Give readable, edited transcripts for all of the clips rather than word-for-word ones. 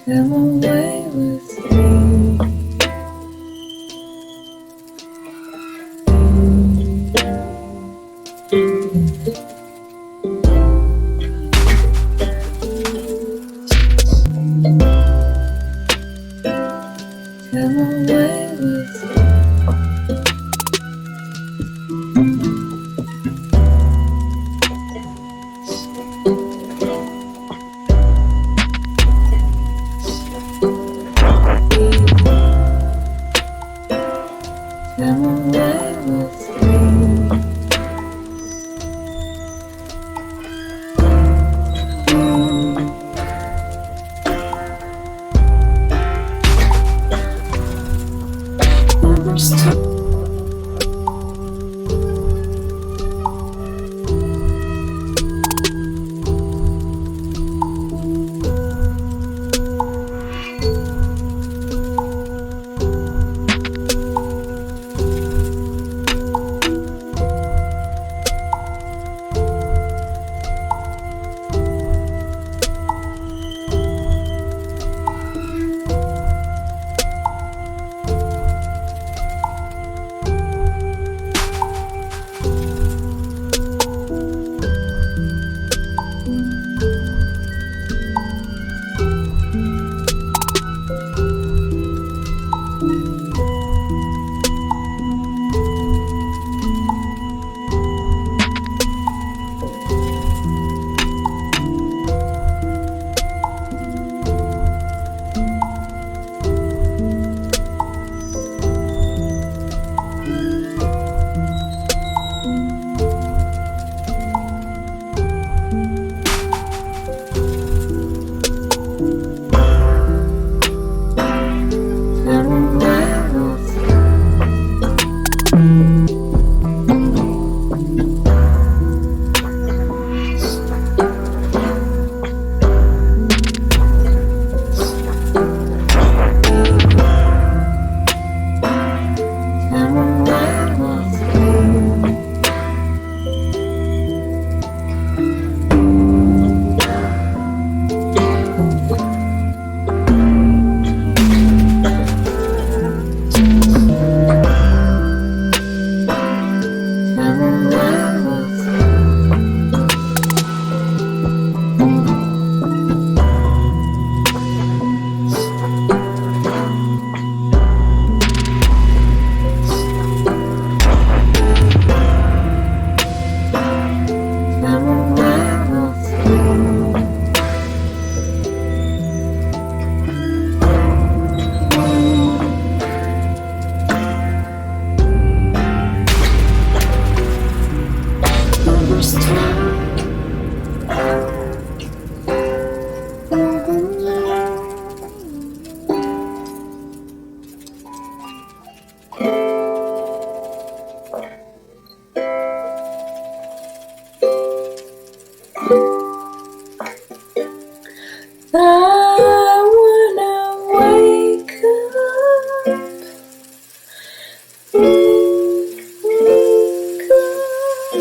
Come away with me. Come away with me. Come away with me. Understood. I wanna wake up, wake up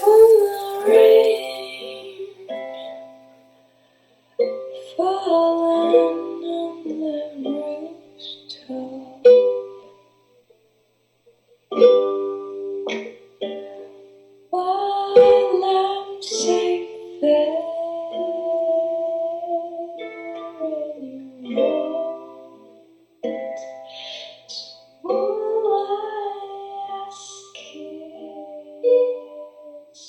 on the rain falling on the rooftop. While I'm safe there anymore, all I ask is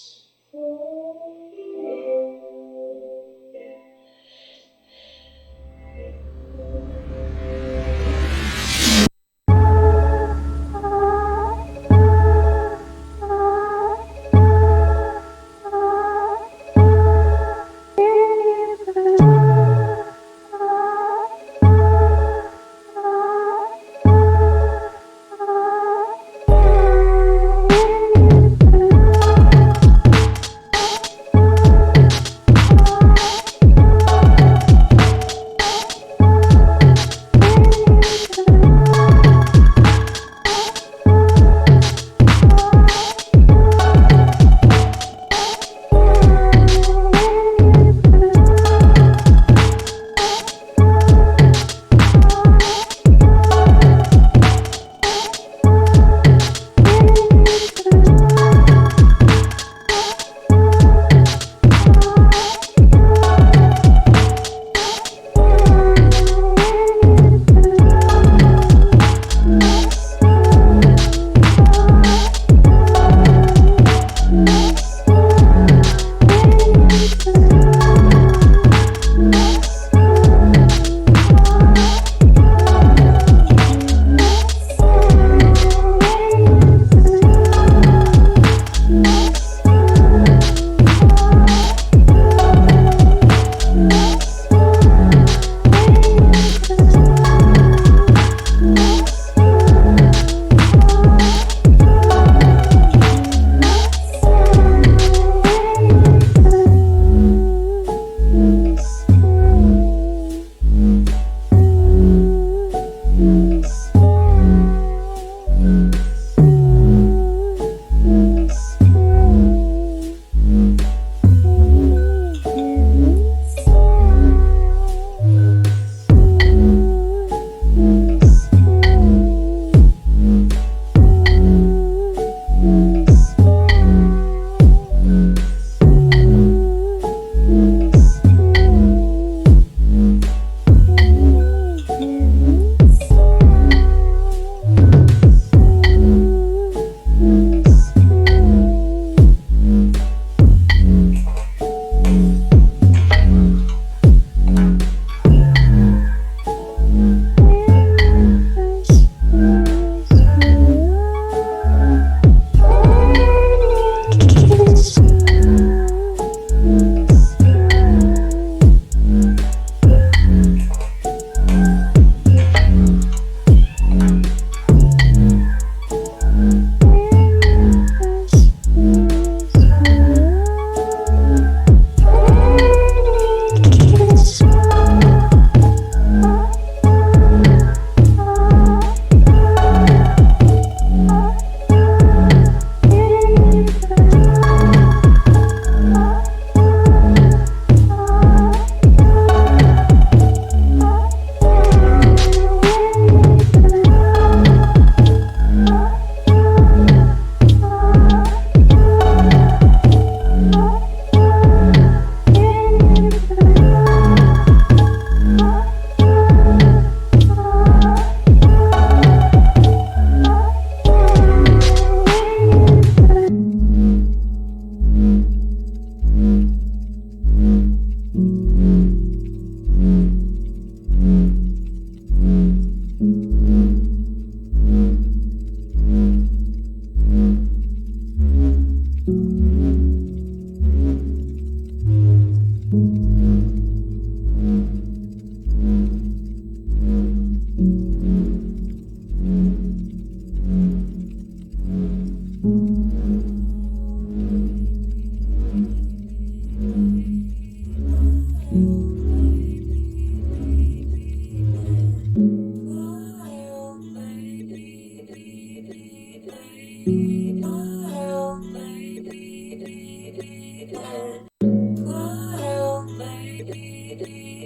for you.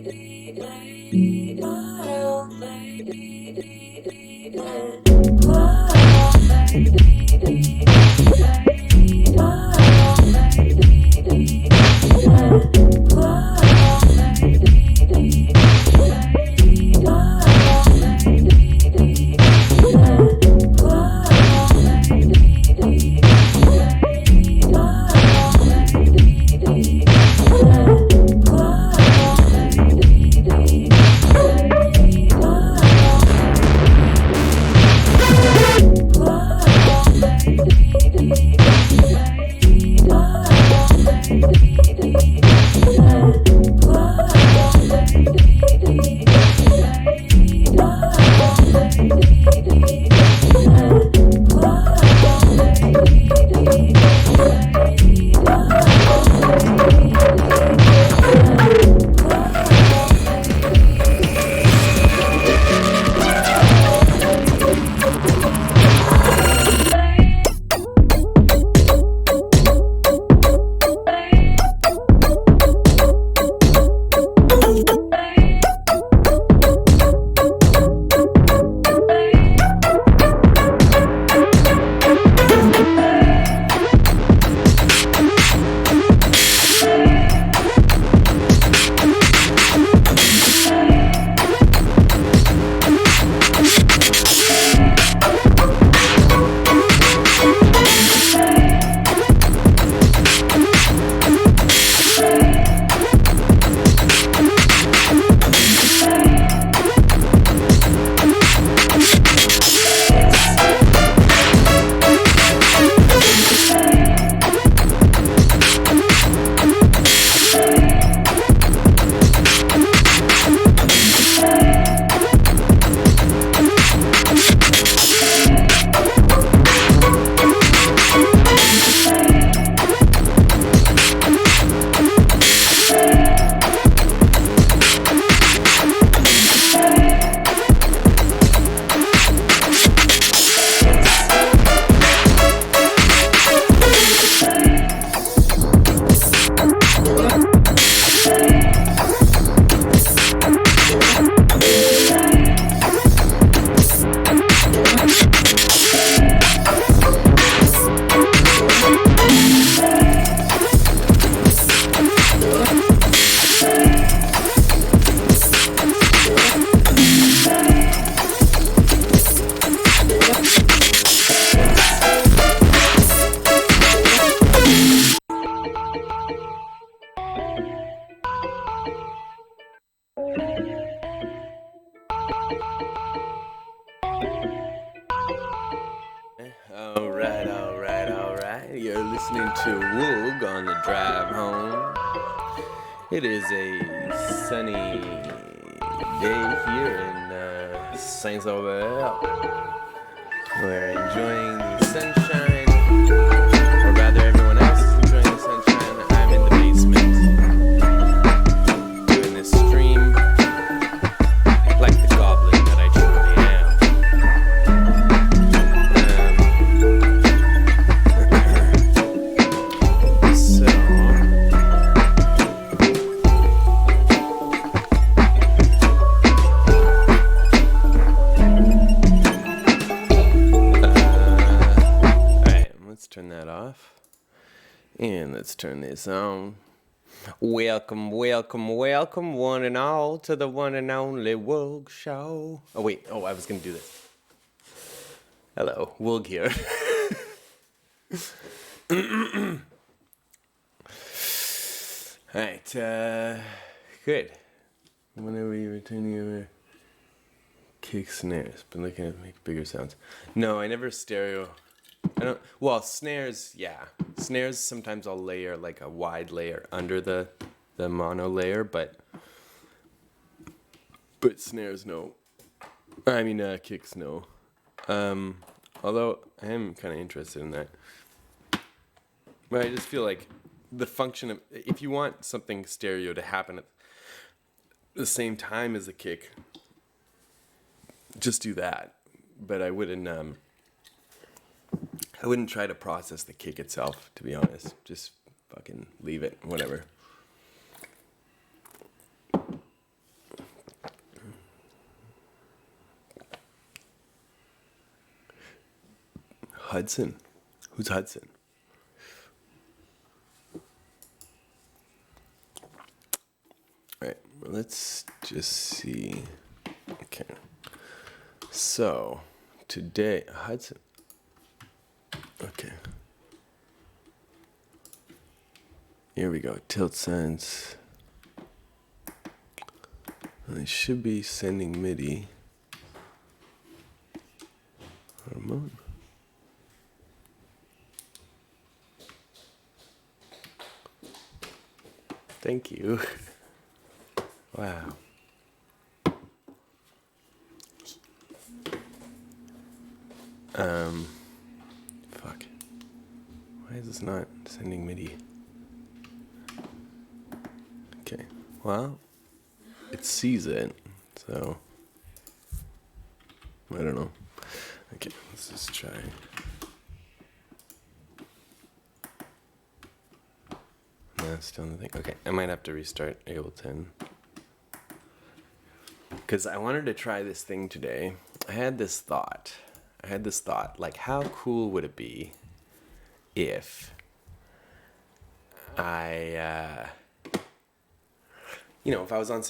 Alright. You're listening to Woulg on the drive home. It is a sunny day here in Saint-Sauveur. We're enjoying the sunshine, or rather everyone else is enjoying the sunshine. I'm in the basement doing this stream like the goblin that I truly am. Turn that off, and let's turn this on. Welcome, one and all, to the one and only Woulg Show. Oh wait, I was gonna do this. Hello, Woulg here. Alright, good. When are we returning over? Kick snares, but looking at make bigger sounds. No, I never stereo. Snares, yeah. Snares, sometimes I'll layer like a wide layer under the mono layer, but snares, no. I mean, kicks, no. Although, I am kind of interested in that. But I just feel like the function of, if you want something stereo to happen at the same time as the kick, just do that. But I wouldn't try to process the kick itself, to be honest. Just fucking leave it, whatever. Hudson. Who's Hudson? All right, let's just see. Okay. So, today, Hudson. Okay. Here we go. Tilt sense. I should be sending MIDI. Remote. Thank you. Wow. Fuck. Why is this not sending MIDI? Okay. Well, it sees it, so I don't know. Okay, let's just try. No, that's still nothing. Okay, I might have to restart Ableton. Because I wanted to try this thing today. I had this thought, like, how cool would it be if I, if I was on,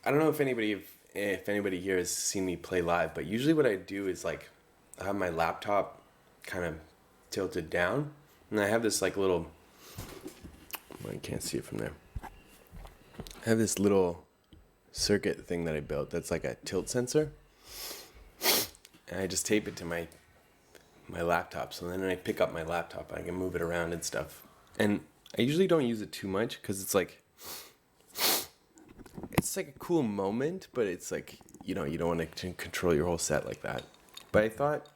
I don't know if anybody here has seen me play live, but usually what I do is, like, I have my laptop kind of tilted down, and I have this, like, little, well, you can't see it from there. I have this little circuit thing that I built that's like a tilt sensor, and I just tape it to my laptop, so then I pick up my laptop, I can move it around and stuff. And I usually don't use it too much because it's like a cool moment, but it's like, you don't want to control your whole set like that. But I thought,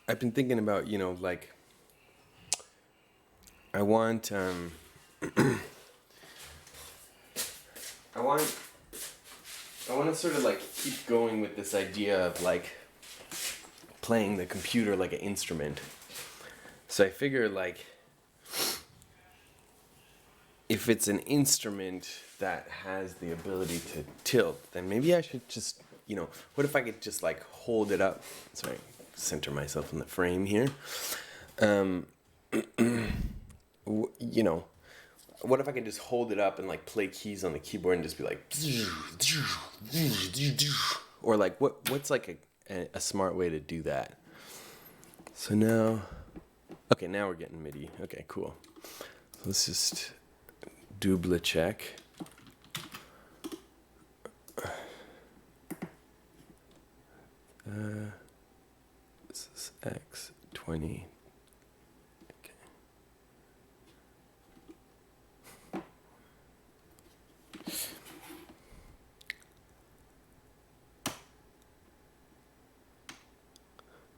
I've been thinking about, like, I want I want to sort of, like, keep going with this idea of, like, playing the computer like an instrument. So I figure, like, if it's an instrument that has the ability to tilt, then maybe I should just, what if I could just, like, hold it up? Sorry, center myself in the frame here. What if I could just hold it up and, like, play keys on the keyboard and just be like, or, like, what's like a smart way to do that? So now, okay, now we're getting MIDI. Okay, cool. So let's just double check. This is X20.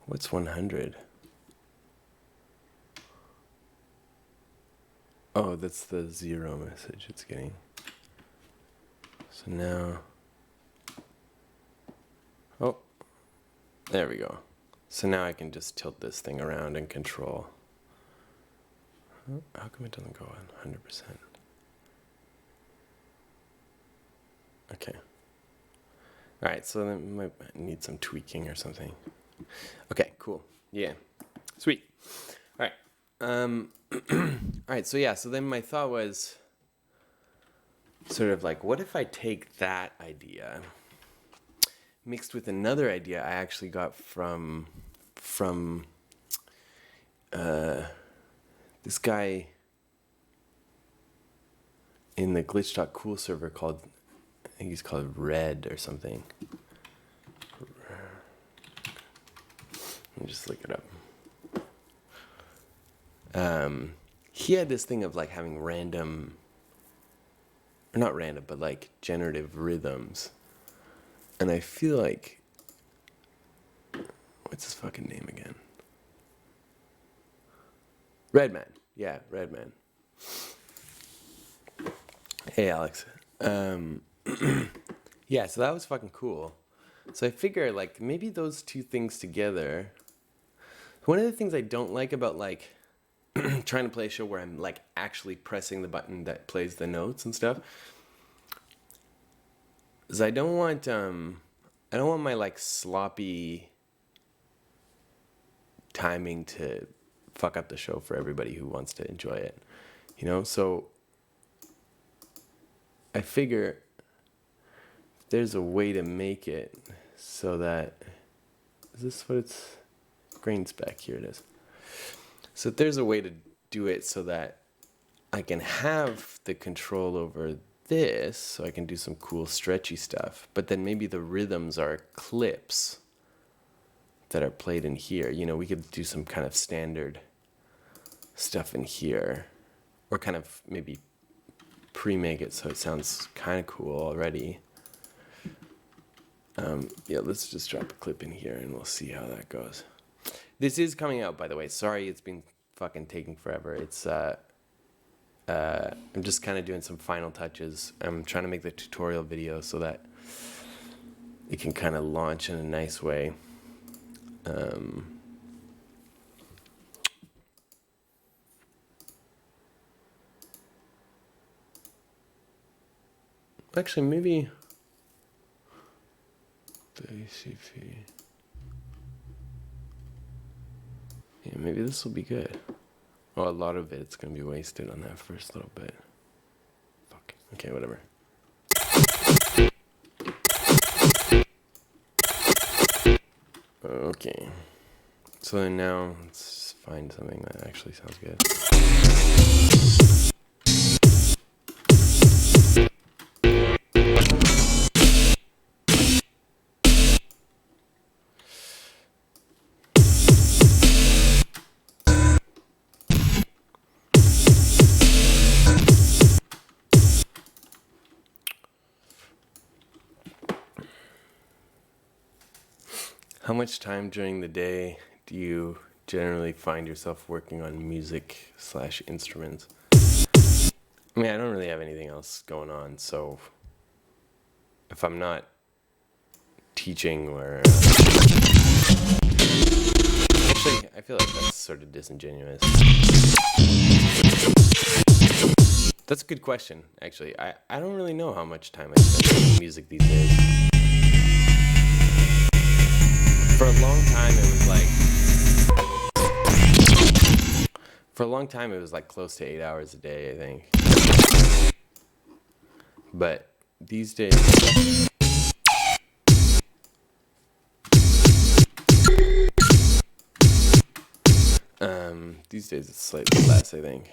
What's 100? Oh, that's the 0 message it's getting. So now, oh, there we go. So now I can just tilt this thing around and control. Oh, how come it doesn't go on 100%? Okay. All right, so that might need some tweaking or something. Okay, cool. Yeah, sweet. All right. All right, so yeah, so then my thought was sort of like, what if I take that idea mixed with another idea I actually got from this guy in the glitch.cool server called, I think he's called Red or something. Let me just look it up. He had this thing of, like, having random, or not random, but, like, generative rhythms. And I feel like, what's his fucking name again? Redman. Yeah, Redman. Hey, Alex. Yeah, so that was fucking cool. So I figure, like, maybe those two things together. One of the things I don't like about, like, trying to play a show where I'm, like, actually pressing the button that plays the notes and stuff is I don't want my, like, sloppy timing to fuck up the show for everybody who wants to enjoy it. So I figure there's a way to make it so that, is this what it's, grain spec, here it is. So if there's a way to do it so that I can have the control over this, so I can do some cool stretchy stuff, but then maybe the rhythms are clips that are played in here. We could do some kind of standard stuff in here, or kind of maybe pre-make it so it sounds kind of cool already. Yeah, let's just drop a clip in here and we'll see how that goes. This is coming out, by the way. Sorry it's been fucking taking forever. It's I'm just kind of doing some final touches. I'm trying to make the tutorial video so that it can kind of launch in a nice way. Actually, maybe the ACP. Yeah, maybe this will be good. Oh, a lot of it's going to be wasted on that first little bit. Fuck. Okay, whatever. Okay. So then now, let's find something that actually sounds good. How much time during the day do you generally find yourself working on music/instruments? I mean, I don't really have anything else going on, so if I'm not teaching or... Actually, I feel like that's sort of disingenuous. That's a good question, actually. I don't really know how much time I spend making music these days. For a long time, it was like close to 8 hours a day, I think. But these days, it's slightly less, I think.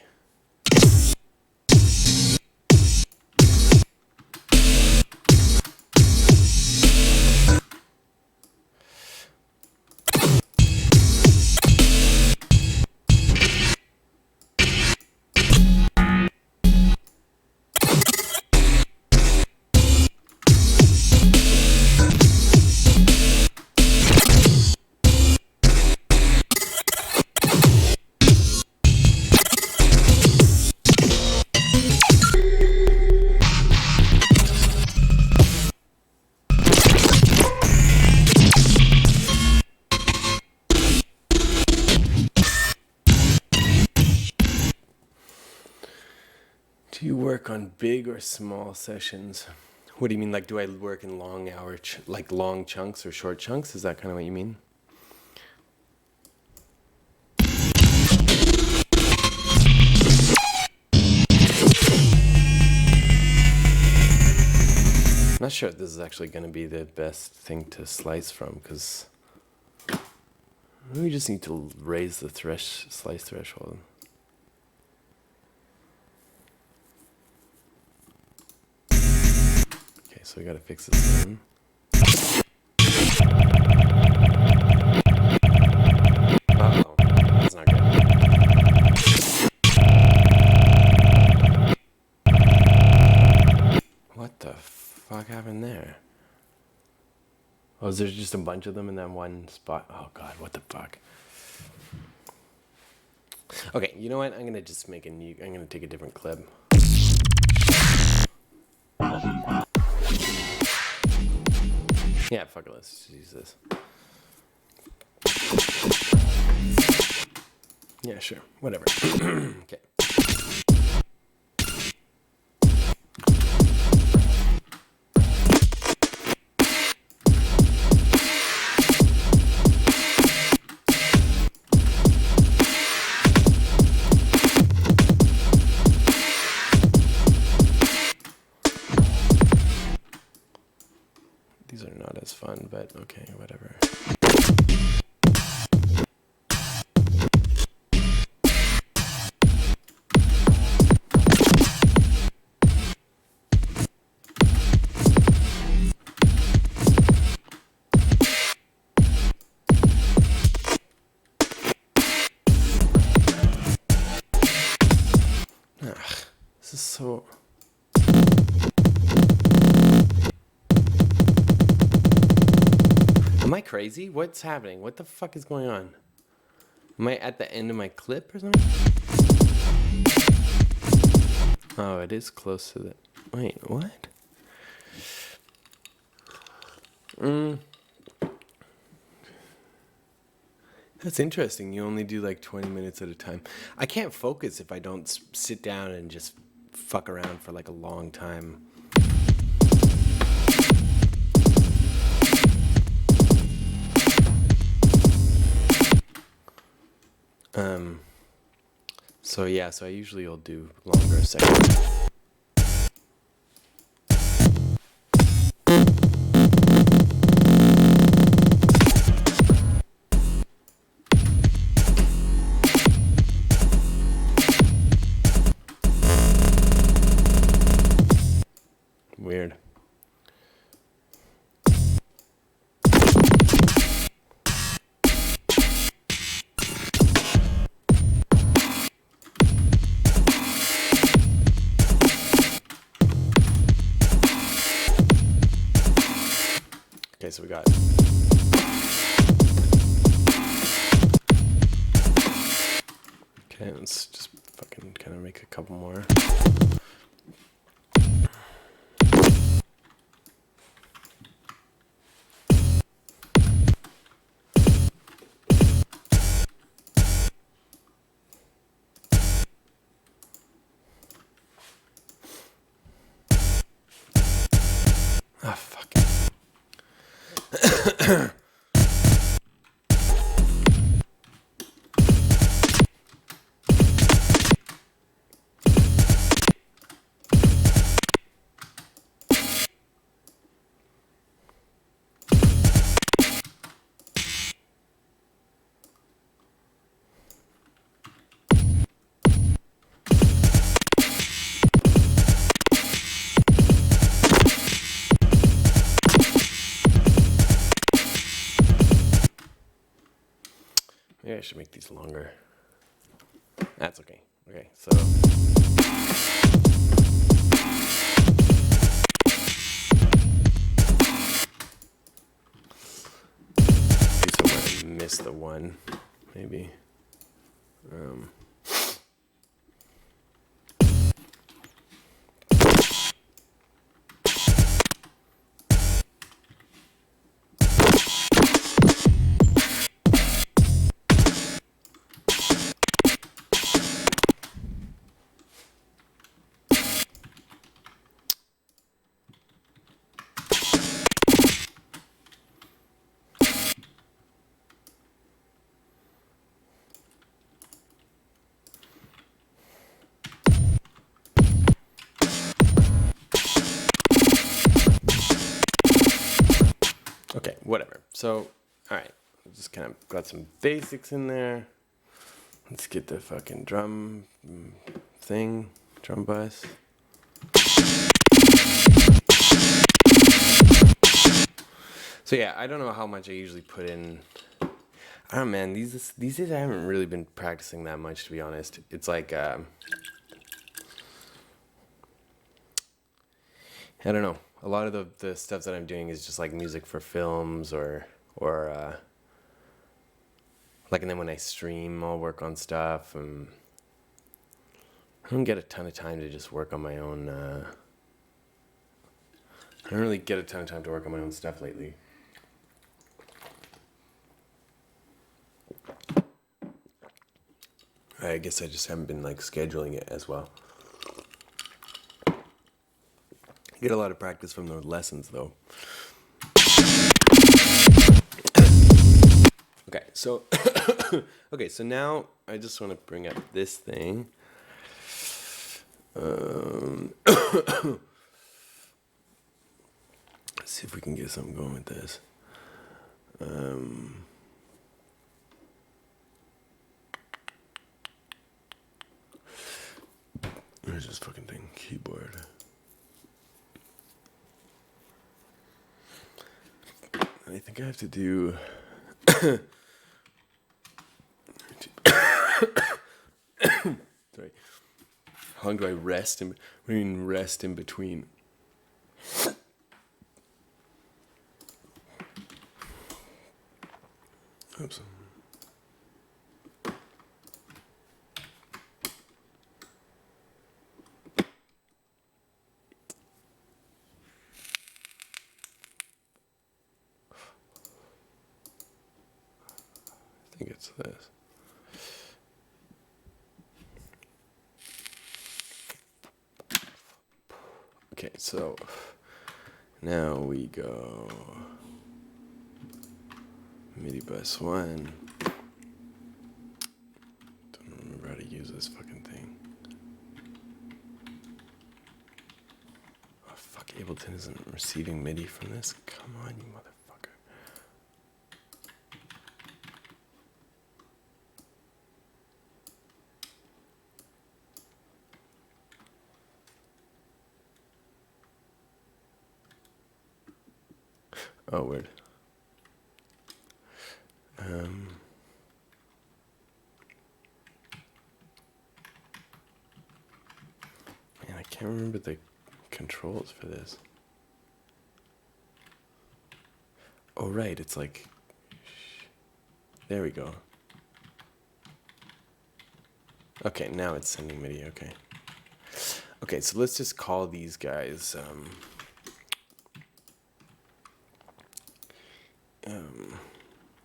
Do you work on big or small sessions? What do you mean? Like, do I work in long hour, like long chunks or short chunks? Is that kind of what you mean? I'm not sure if this is actually going to be the best thing to slice from, because we just need to raise the slice threshold. So we gotta fix this one. Uh-oh, that's not good. What the fuck happened there? Oh, is there just a bunch of them in that one spot? Oh god, what the fuck? Okay, you know what? I'm gonna just make I'm gonna take a different clip. Yeah, fuck it, let's just use this. Yeah, sure, whatever. Okay. not as fun, but okay, whatever. This is so... Am I crazy? What's happening? What the fuck is going on? Am I at the end of my clip or something? Oh, it is close to the... Wait, what? That's interesting. You only do like 20 minutes at a time. I can't focus if I don't sit down and just fuck around for like a long time. So yeah, so I usually will do longer sections. Weird. Okay, so we got... Okay, let's just fucking kind of make a couple more. Ah, fuck. Maybe I should make these longer. That's okay. Okay, so... I missed the one, maybe. Okay, whatever. So, alright. Just kind of got some basics in there. Let's get the fucking drum thing. Drum bus. So yeah, I don't know how much I usually put in. I don't know, man. These days I haven't really been practicing that much, to be honest. It's like, I don't know. A lot of the stuff that I'm doing is just like music for films or like, and then when I stream, I'll work on stuff. And I don't get a ton of time to just work on my own. I don't really get a ton of time to work on my own stuff lately. I guess I just haven't been like scheduling it as well. Get a lot of practice from the lessons though. Okay, so okay, so now I just want to bring up this thing. see if we can get something going with this. Where's this fucking thing? Keyboard. I think I have to do. Sorry. How long do I rest in? What do you mean rest in between? Oops. I think it's this. Okay, so now we go MIDI bus 1. Don't remember how to use this fucking thing. Oh fuck, Ableton isn't receiving MIDI from this? Come on, you motherfucker. Oh, weird. Man, I can't remember the controls for this. Oh, right, it's like... There we go. Okay, now it's sending MIDI, okay. Okay, so let's just call these guys...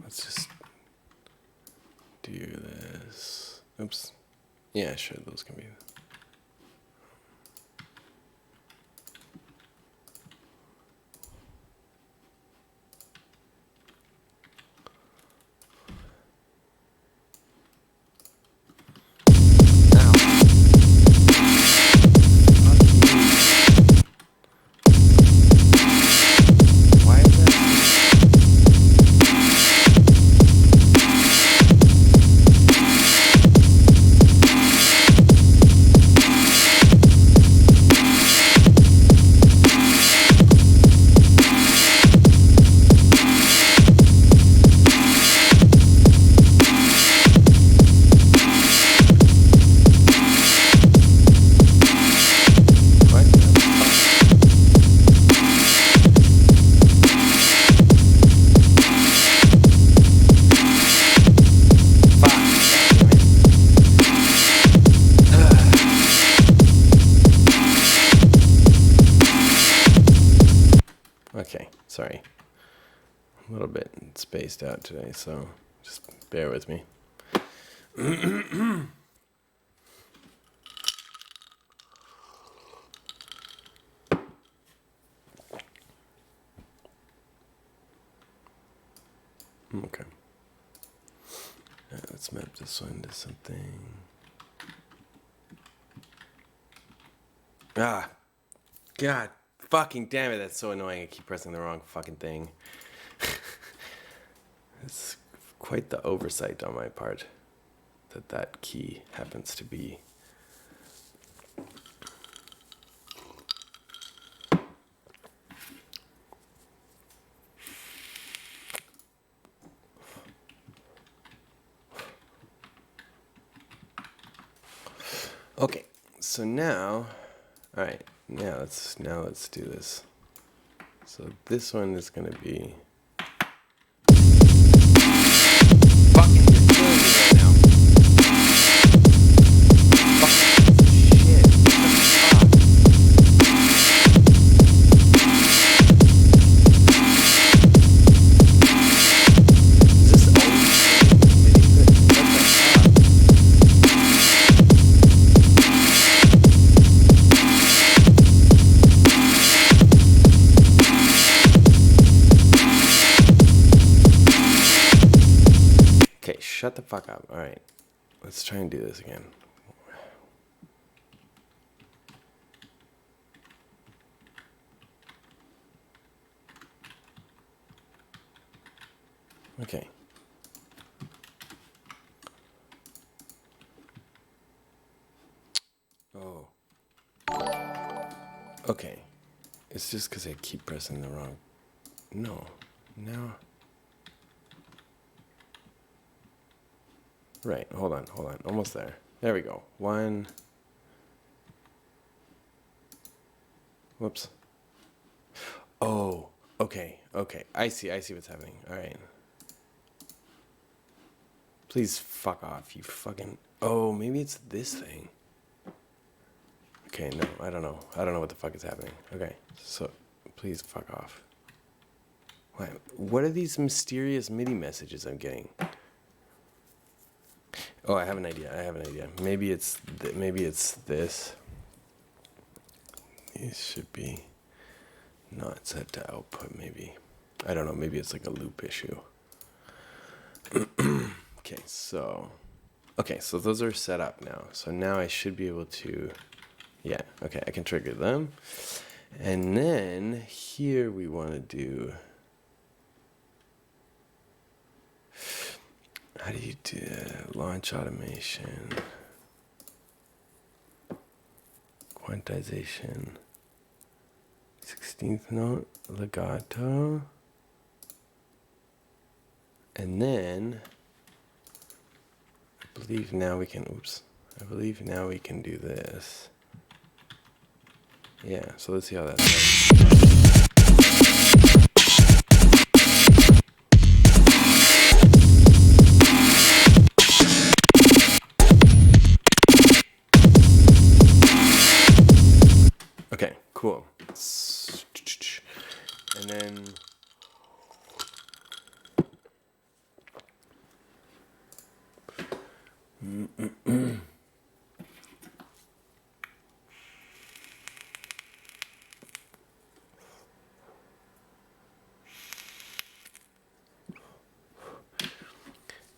let's just do this. Oops. Yeah, sure, those can be. Okay, sorry. A little bit spaced out today, so just bear with me. Okay. Let's map this one to something. Ah! God fucking damn it, that's so annoying. I keep pressing the wrong fucking thing. It's quite the oversight on my part that key happens to be. Okay, so now, all right, now let's do this. So this one is gonna be fucking you're killing me right now. Fucking shit. What the fuck? Is this always MIDI good? What the fuck? Okay, shut the fuck up. All right, let's try and do this again. Okay. Oh. Okay. It's just because I keep pressing the wrong. No. Now. Right. Hold on. Almost there. There we go. 1. Whoops. Oh. Okay. I see what's happening. All right. Please fuck off, you fucking... Oh, maybe it's this thing. Okay, no, I don't know. I don't know what the fuck is happening. Okay, so please fuck off. What are these mysterious MIDI messages I'm getting? Oh, I have an idea. Maybe it's this. These should be not set to output, maybe. I don't know, maybe it's like a loop issue. Okay, so those are set up now. So now I should be able to, yeah, okay, I can trigger them. And then here we want to do, how do you do launch automation, quantization, 16th note, legato, and then I believe now we can do this. Yeah, so let's see how that sounds. Okay, cool. And then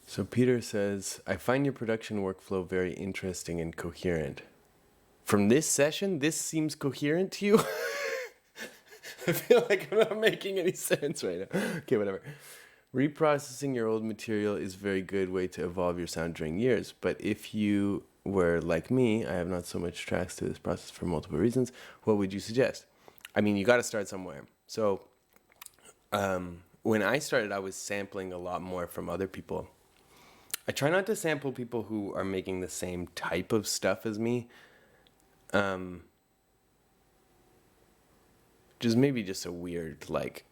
so Peter says, I find your production workflow very interesting and coherent. From this session, this seems coherent to you? I feel like I'm not making any sense right now. Okay, whatever. Reprocessing your old material is a very good way to evolve your sound during years. But if you were like me, I have not so much tracks to this process for multiple reasons, what would you suggest? I mean, you got to start somewhere. So when I started, I was sampling a lot more from other people. I try not to sample people who are making the same type of stuff as me. Just maybe just a weird, like,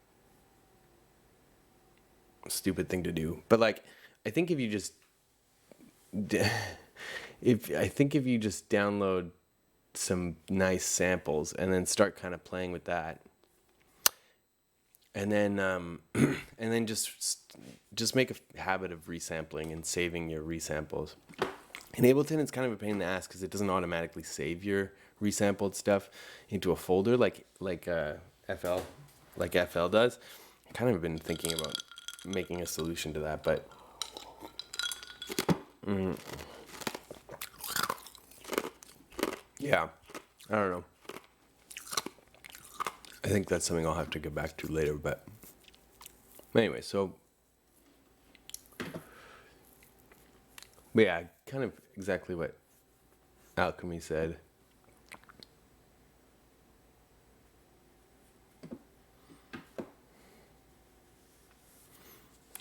stupid thing to do. But like, I think if you just download some nice samples and then start kind of playing with that, and then just make a habit of resampling and saving your resamples. In Ableton, it's kind of a pain in the ass because it doesn't automatically save your resampled stuff into a folder like FL does. I've kind of been thinking about making a solution to that, but yeah, I don't know. I think that's something I'll have to get back to later, but anyway, but yeah, kind of exactly what Alchemy said.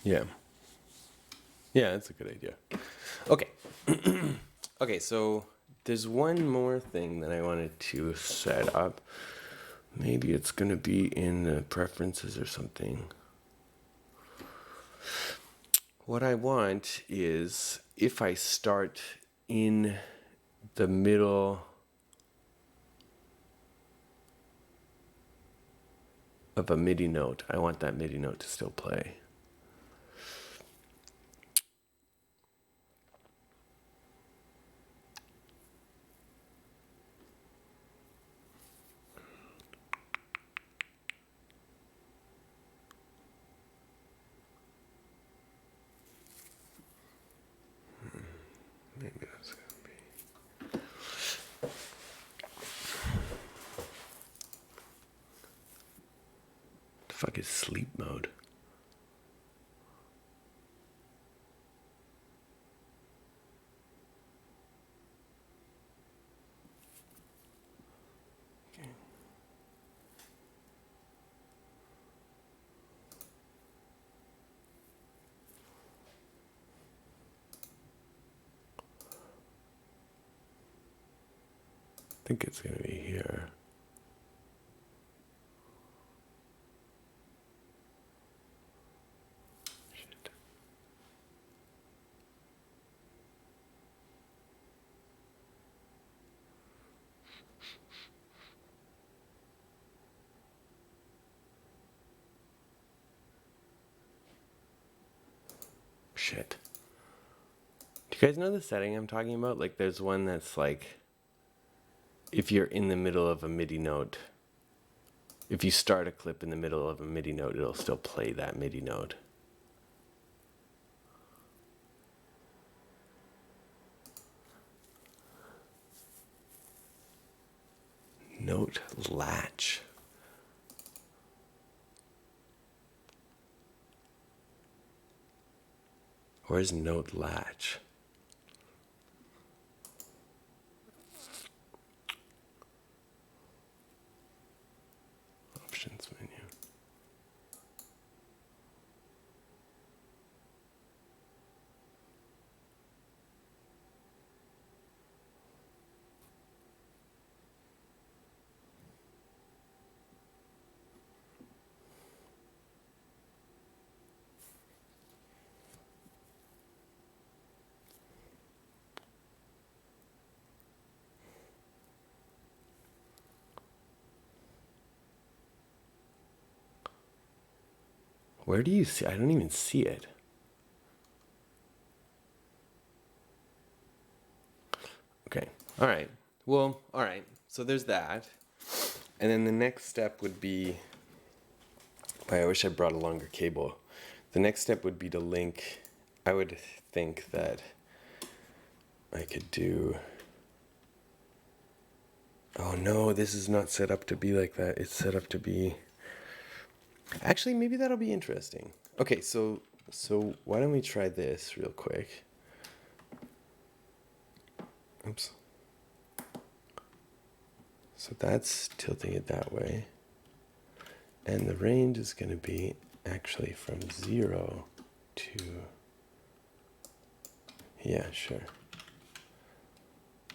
Yeah. Yeah, that's a good idea. Okay. Okay, so there's one more thing that I wanted to set up. Maybe it's going to be in the preferences or something. What I want is if I start in the middle of a MIDI note, I want that MIDI note to still play. Maybe that's going to be... The fuck is sleep mode? think it's going to be here. Shit. Shit. Do you guys know the setting I'm talking about? Like, there's one that's like, if you're in the middle of a MIDI note, if you start a clip in the middle of a MIDI note, it'll still play that MIDI note. Note latch. Where's note latch? Options menu. Where do you see? I don't even see it. Okay. All right. Well, all right. So there's that. And then the next step would be, I wish I brought a longer cable. The next step would be to link, I would think that I could do, oh no, this is not set up to be like that. It's set up to be, actually, maybe that'll be interesting. Okay, so why don't we try this real quick? Oops. So that's tilting it that way. And the range is going to be actually from 0 to, yeah, sure.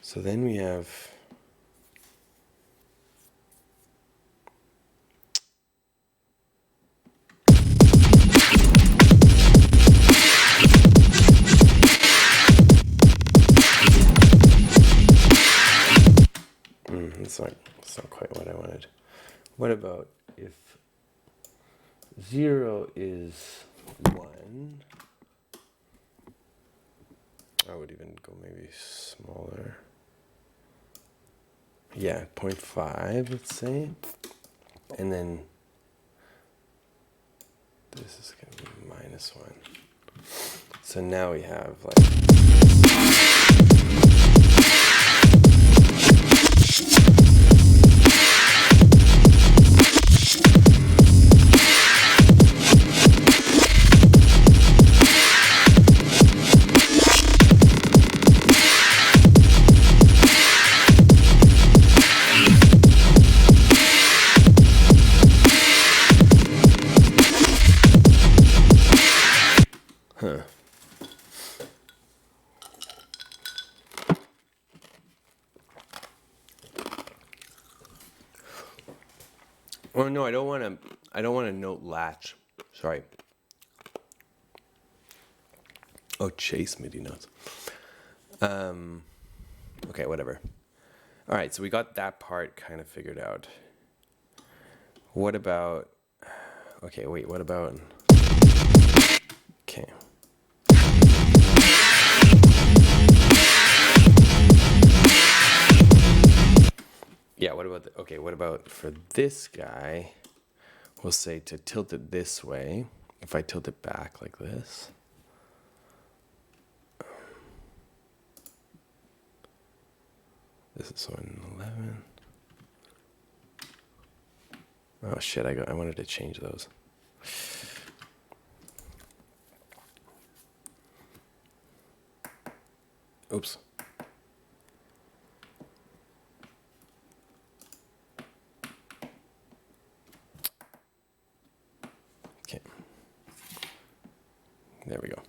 So then we have, that's not quite what I wanted. What about if 0 is 1? I would even go maybe smaller. Yeah, 0.5, let's say. And then this is going to be -1. So now we have like, oh no, I don't want to note latch. Sorry. Oh, chase MIDI notes. Okay, whatever. All right, so we got that part kind of figured out. What about, okay, wait, what about, okay. Yeah, what about, okay, what about for this guy, we'll say to tilt it this way. If I tilt it back like this. This is 111. Oh shit, I wanted to change those. Oops. Okay. There we go.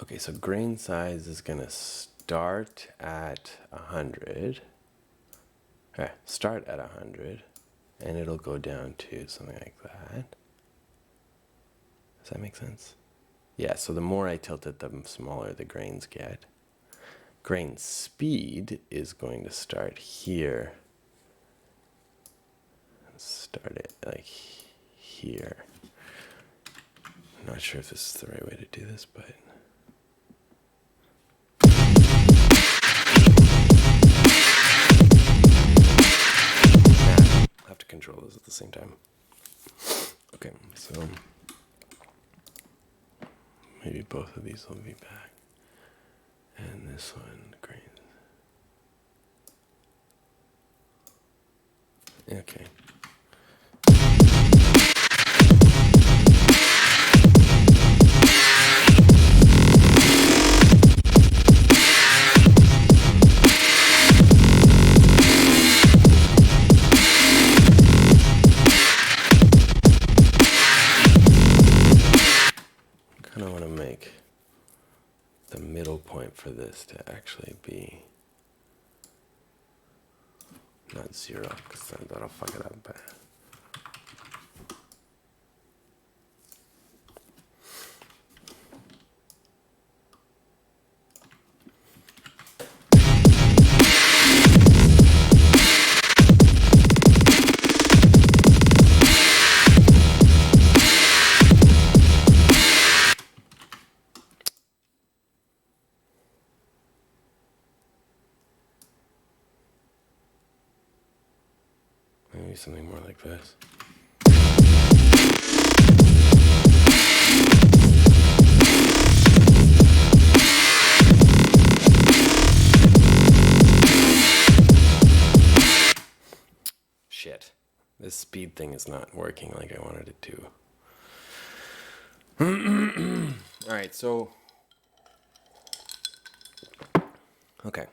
Okay, so grain size is gonna start at 100. Okay, start at 100, and it'll go down to something like that. Does that make sense? Yeah, so the more I tilt it, the smaller the grains get. Grain speed is going to start here. Start it like here. I'm not sure if this is the right way to do this, but... I have to control those at the same time. Okay, so maybe both of these will be back. And this one, green. Okay. I want to make the middle point for this to actually be not 0, because then that'll fuck it up. But maybe something more like this. Shit. This speed thing is not working like I wanted it to. Alright, so... Okay.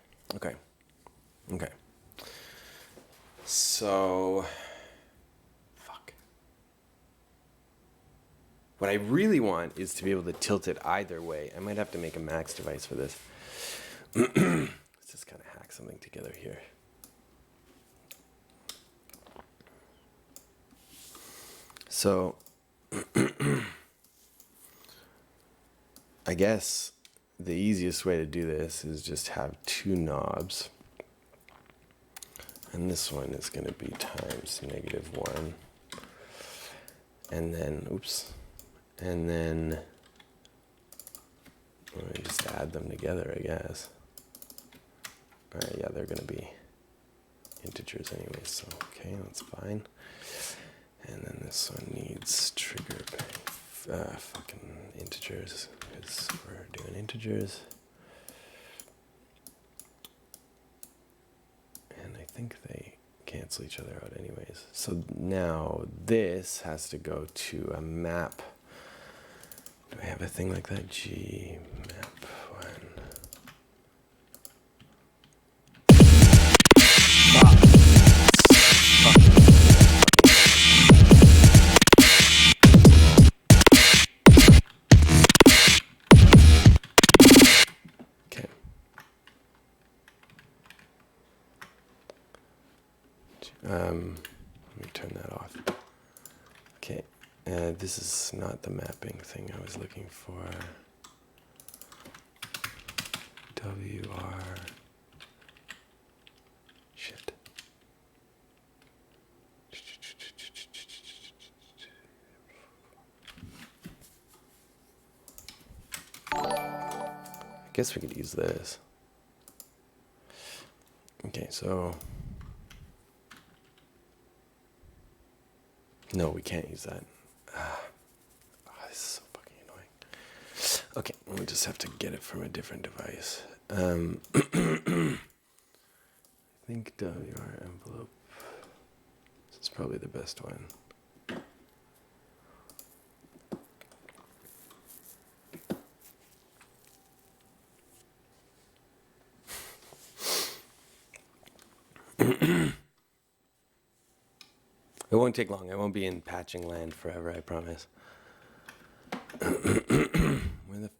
So... Fuck. What I really want is to be able to tilt it either way. I might have to make a max device for this. Let's just kind of hack something together here. So, I guess the easiest way to do this is just have 2 knobs. And this one is going to be times -1. And then, and then let me just add them together, I guess. Alright, yeah, they're going to be integers anyway, so okay, that's fine. And then this one needs trigger fucking integers, because we're doing integers. And I think they cancel each other out anyways. So now this has to go to a map. Do I have a thing like that? G map 1. Let me turn that off. Okay, this is not the mapping thing I was looking for. WR. Shit. I guess we could use this. Okay, so... No, we can't use that. This is so fucking annoying. Okay, we just have to get it from a different device. I think WR envelope. This is probably the best one. It won't take long. I won't be in patching land forever, I promise. Where the...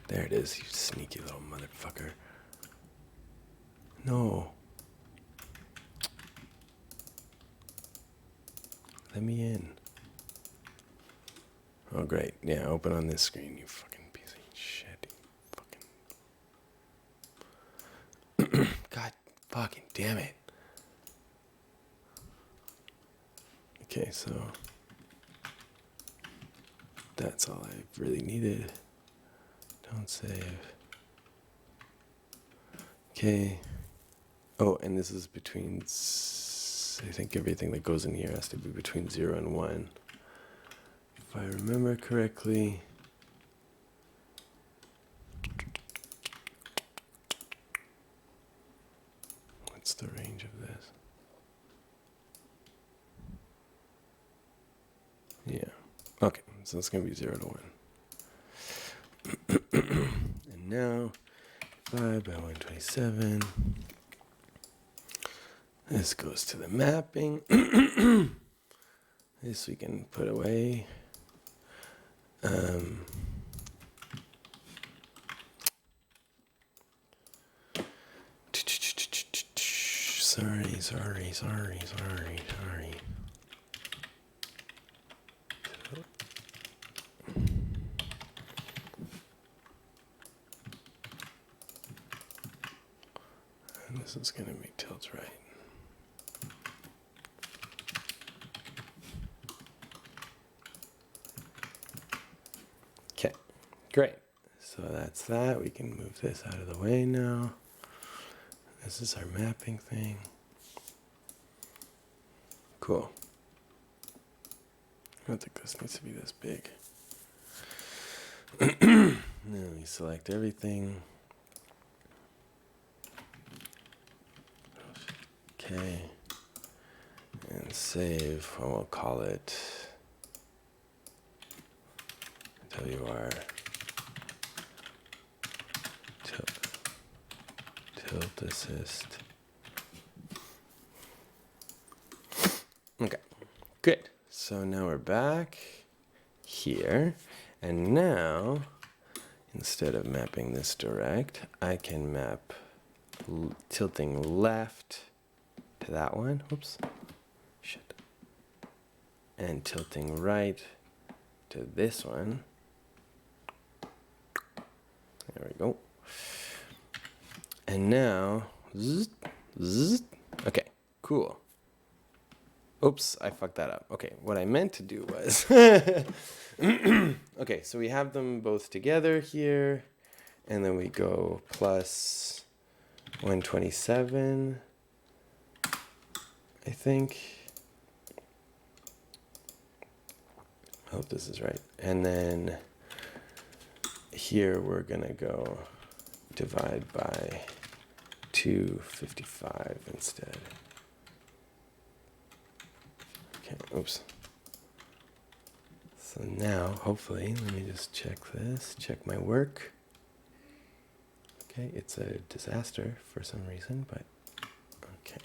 There it is, you sneaky little motherfucker. No. Let me in. Oh, great. Yeah, open on this screen, you fucking piece of shit. Fucking... God fucking damn it. Okay, so... that's all I really needed. Don't save. Okay. Oh, and this is between... I think everything that goes in here has to be between 0 and 1. If I remember correctly... what's the range of this? Yeah. Okay, so it's going to be 0 to 1. And now, 5 by 127. This goes to the mapping. This we can put away. Sorry. And this is going to be tilt right. Okay, great. So that's that. We can move this out of the way now. This is our mapping thing. Cool. I don't think this needs to be this big. Then we select everything. Okay. And save. And we'll call it WR tilt assist. Okay, good. So now we're back here, and now instead of mapping this direct, I can map tilting left to that one. Whoops. Shit. And tilting right to this one. There we go. And now, okay, cool. Oops, I fucked that up. Okay, what I meant to do was, okay, so we have them both together here, and then we go plus 127, I think. I hope this is right. And then here we're gonna go divide by 255 instead. Okay, oops. So now, hopefully, let me just check this, check my work. Okay, it's a disaster for some reason, but okay.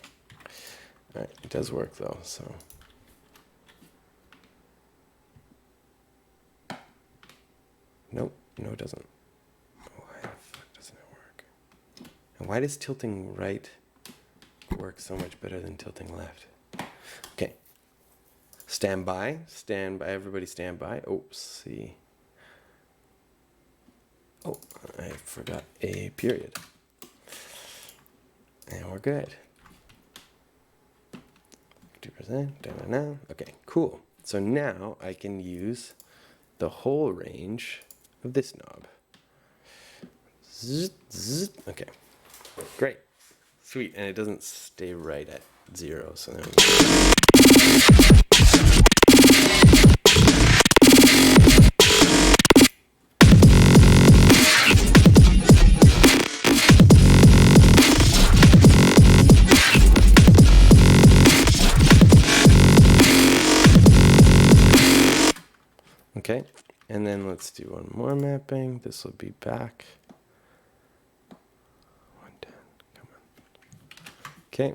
All right, it does work though, so. Nope, no it doesn't. Why the fuck doesn't it work? And why does tilting right work so much better than tilting left? Okay. Stand by, everybody stand by. Oops, see. Oh, I forgot a period. And we're good. 2%, okay, cool. So now I can use the whole range of this knob. Okay, great, sweet, and it doesn't stay right at 0, so then okay, and then let's do one more mapping. This will be back. 110, come on. Okay. Okay.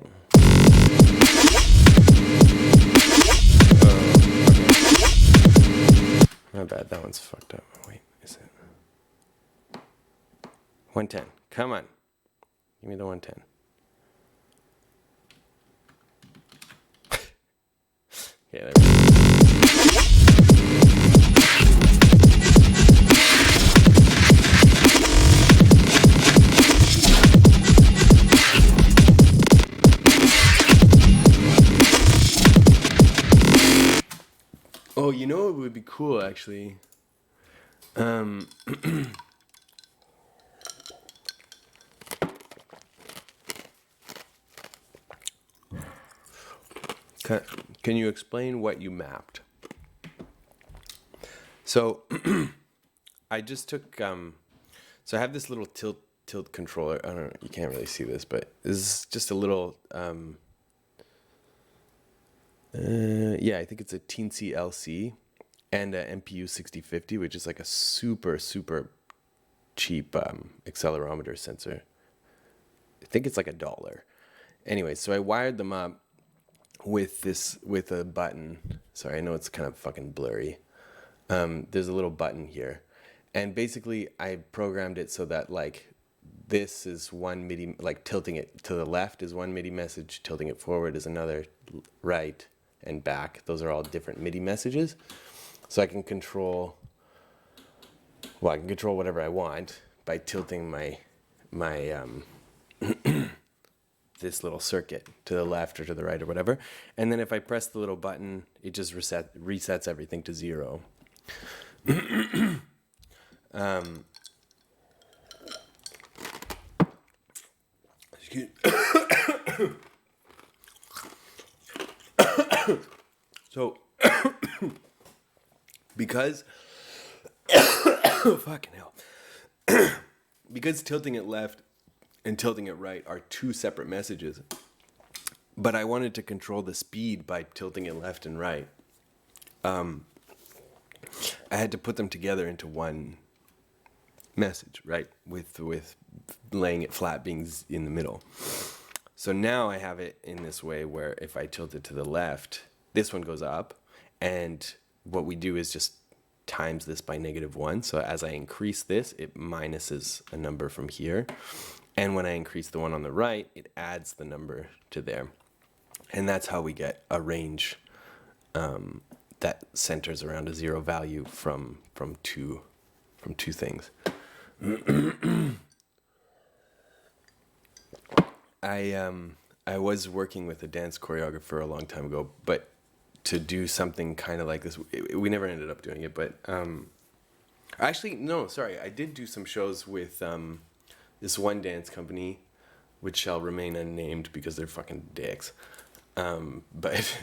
My bad, that one's fucked up. Wait, is it? 110. Come on. Give me the 110. Okay, there we go. Oh, you know what would be cool, actually? Can you explain what you mapped? So, I just took, so I have this little tilt controller. I don't know, you can't really see this, but this is just a little, yeah, I think it's a Teensy LC and a MPU 6050, which is like a super, super cheap accelerometer sensor. I think it's like $1. Anyway, so I wired them up with a button. Sorry, I know it's kind of fucking blurry. There's a little button here, and basically I programmed it so that like this is one MIDI, like tilting it to the left is one MIDI message, tilting it forward is another, right and back. Those are all different MIDI messages. So I can control whatever I want by tilting my this little circuit to the left or to the right or whatever. And then if I press the little button, it just resets everything to 0. So, because fucking hell, because tilting it left and tilting it right are two separate messages, but I wanted to control the speed by tilting it left and right. I had to put them together into one message, right? With laying it flat being in the middle. So now I have it in this way where if I tilt it to the left, this one goes up, and what we do is just times this by -1. So as I increase this, it minuses a number from here. And when I increase the one on the right, it adds the number to there. And that's how we get a range that centers around a 0 value from two things. I was working with a dance choreographer a long time ago, but to do something kind of like this, we never ended up doing it. But actually, no, sorry, I did do some shows with this one dance company, which shall remain unnamed because they're fucking dicks. But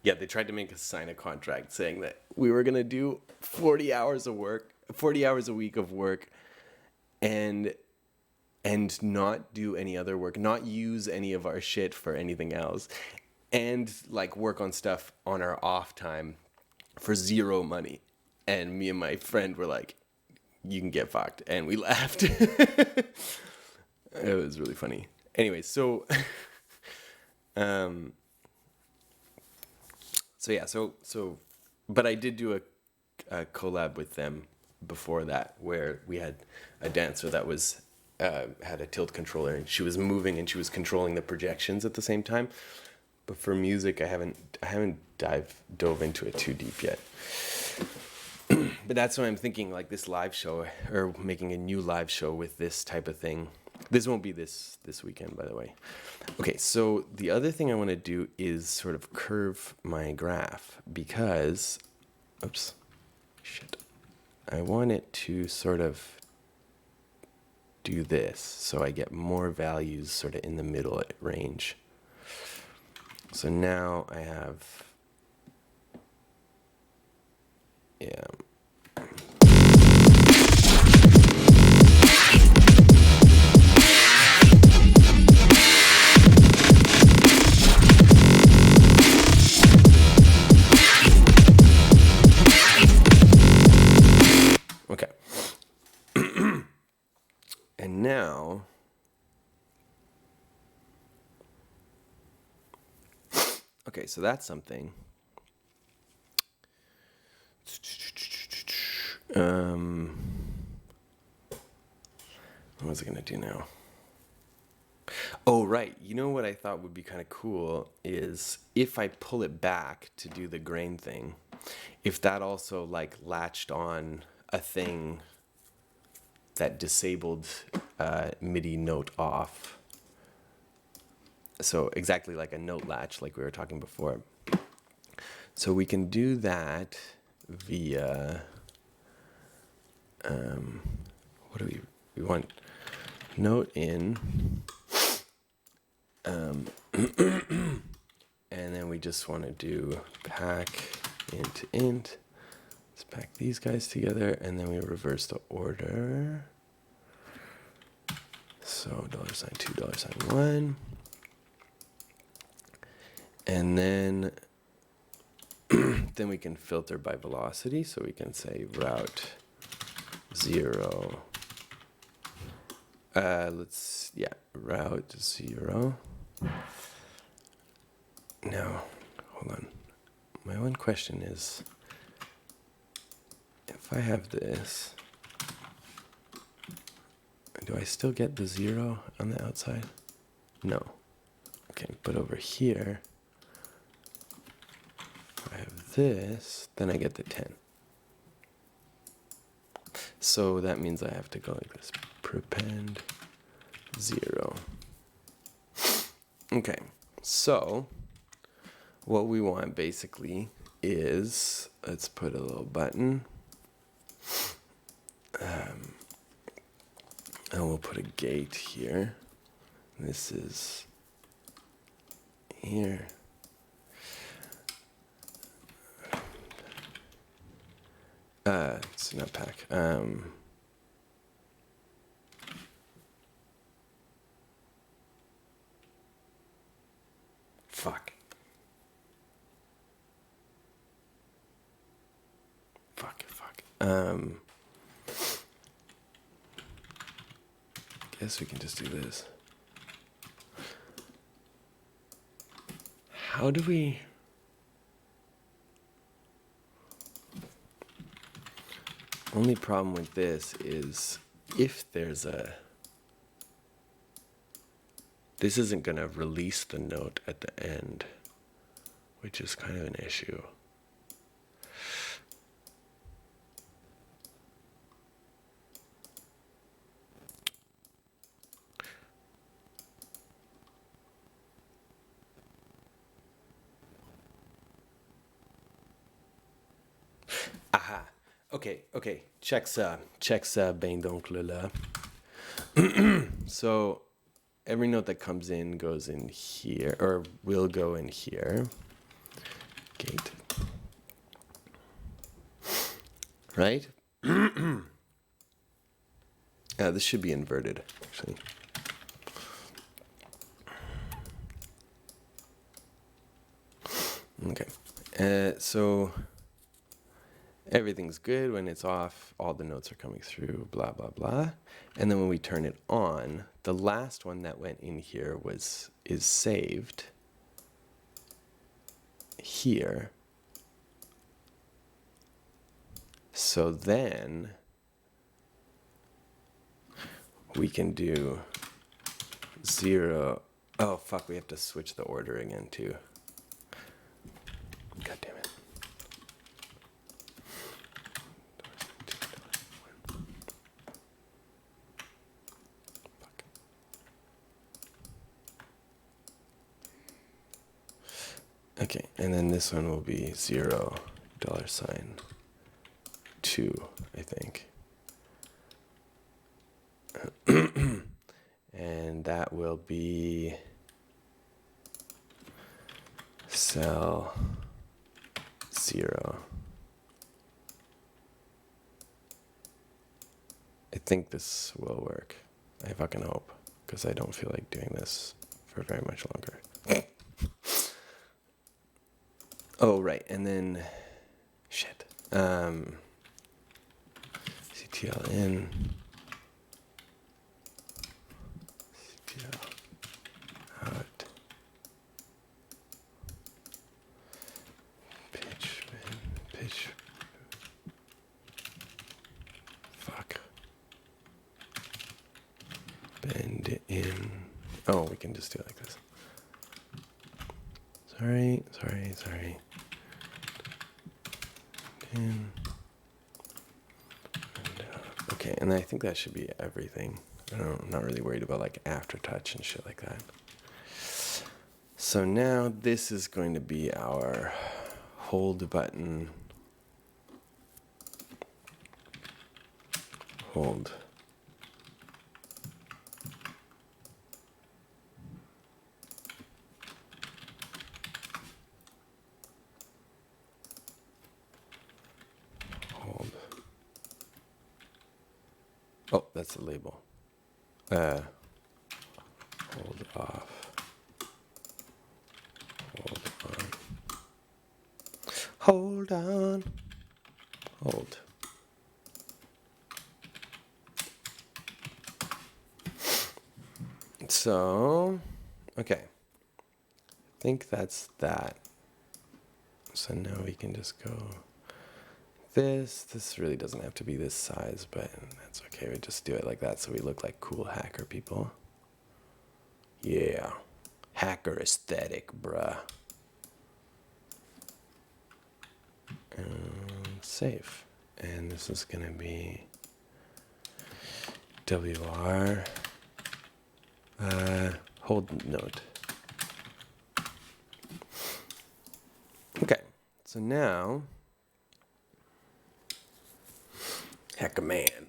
yeah, they tried to make us sign a contract saying that we were gonna do 40 hours a week of work, and not do any other work, not use any of our shit for anything else, and like work on stuff on our off time for 0 money. And me and my friend were like, you can get fucked. And we laughed. It was really funny. Anyway, so but I did do a collab with them before that, where we had a dancer that was had a tilt controller, and she was moving and she was controlling the projections at the same time. But for music, I haven't dove into it too deep yet. But that's what I'm thinking, like this live show, or making a new live show with this type of thing. This won't be this weekend, by the way. Okay, so the other thing I want to do is sort of curve my graph, because, I want it to sort of do this, so I get more values sort of in the middle range. So now I have, yeah. Okay. And now, okay, so that's something. What was I gonna do now? Oh, right. You know what I thought would be kind of cool is if I pull it back to do the grain thing, if that also like latched on a thing that disabled MIDI note off. So exactly like a note latch, like we were talking before. So we can do that via, what do we want note in, and then we just want to do pack int. Let's pack these guys together, and then we reverse the order. So $2, $1. And then then we can filter by velocity. So we can say route 0. Route 0. Now, hold on. My one question is, if I have this, do I still get the 0 on the outside? No. Okay, but over here, if I have this, then I get the 10. So that means I have to go like this, prepend 0. Okay, so what we want basically is, let's put a little button, and we'll put a gate here. This is here. It's not pack. Fuck. Guess we can just do this. How do we... Only problem with this is if there's a... This isn't going to release the note at the end, which is kind of an issue. Aha. Okay. Checks bem d'oncle là. So every note that comes in goes in here, or will go in here. Gate. Right? This should be inverted, actually. Okay. So everything's good when it's off. All the notes are coming through, blah, blah, blah. And then when we turn it on, the last one that went in here is saved here. So then we can do 0. Oh, fuck, we have to switch the order again, too. God damn it. Fuck. Okay, and then this one will be $2, I think. And that will be cell 0. I think this will work. I fucking hope, because I don't feel like doing this for very much longer. Oh, right, and then, shit. CTL in. CTL out. Pitch. Fuck. Oh, we can just do it like this. Sorry. 10. Okay, and I think that should be everything. I'm not really worried about like aftertouch and shit like that. So now this is going to be our hold button. Hold. Hold. Oh, that's the label. Hold off. Hold on. Hold. So, okay. I think that's that. So now we can just go this. This really doesn't have to be this size, but that's okay. We just do it like that so we look like cool hacker people. Yeah. Hacker aesthetic, bruh. And save. And this is going to be WR hold note. Okay, so now heck a man.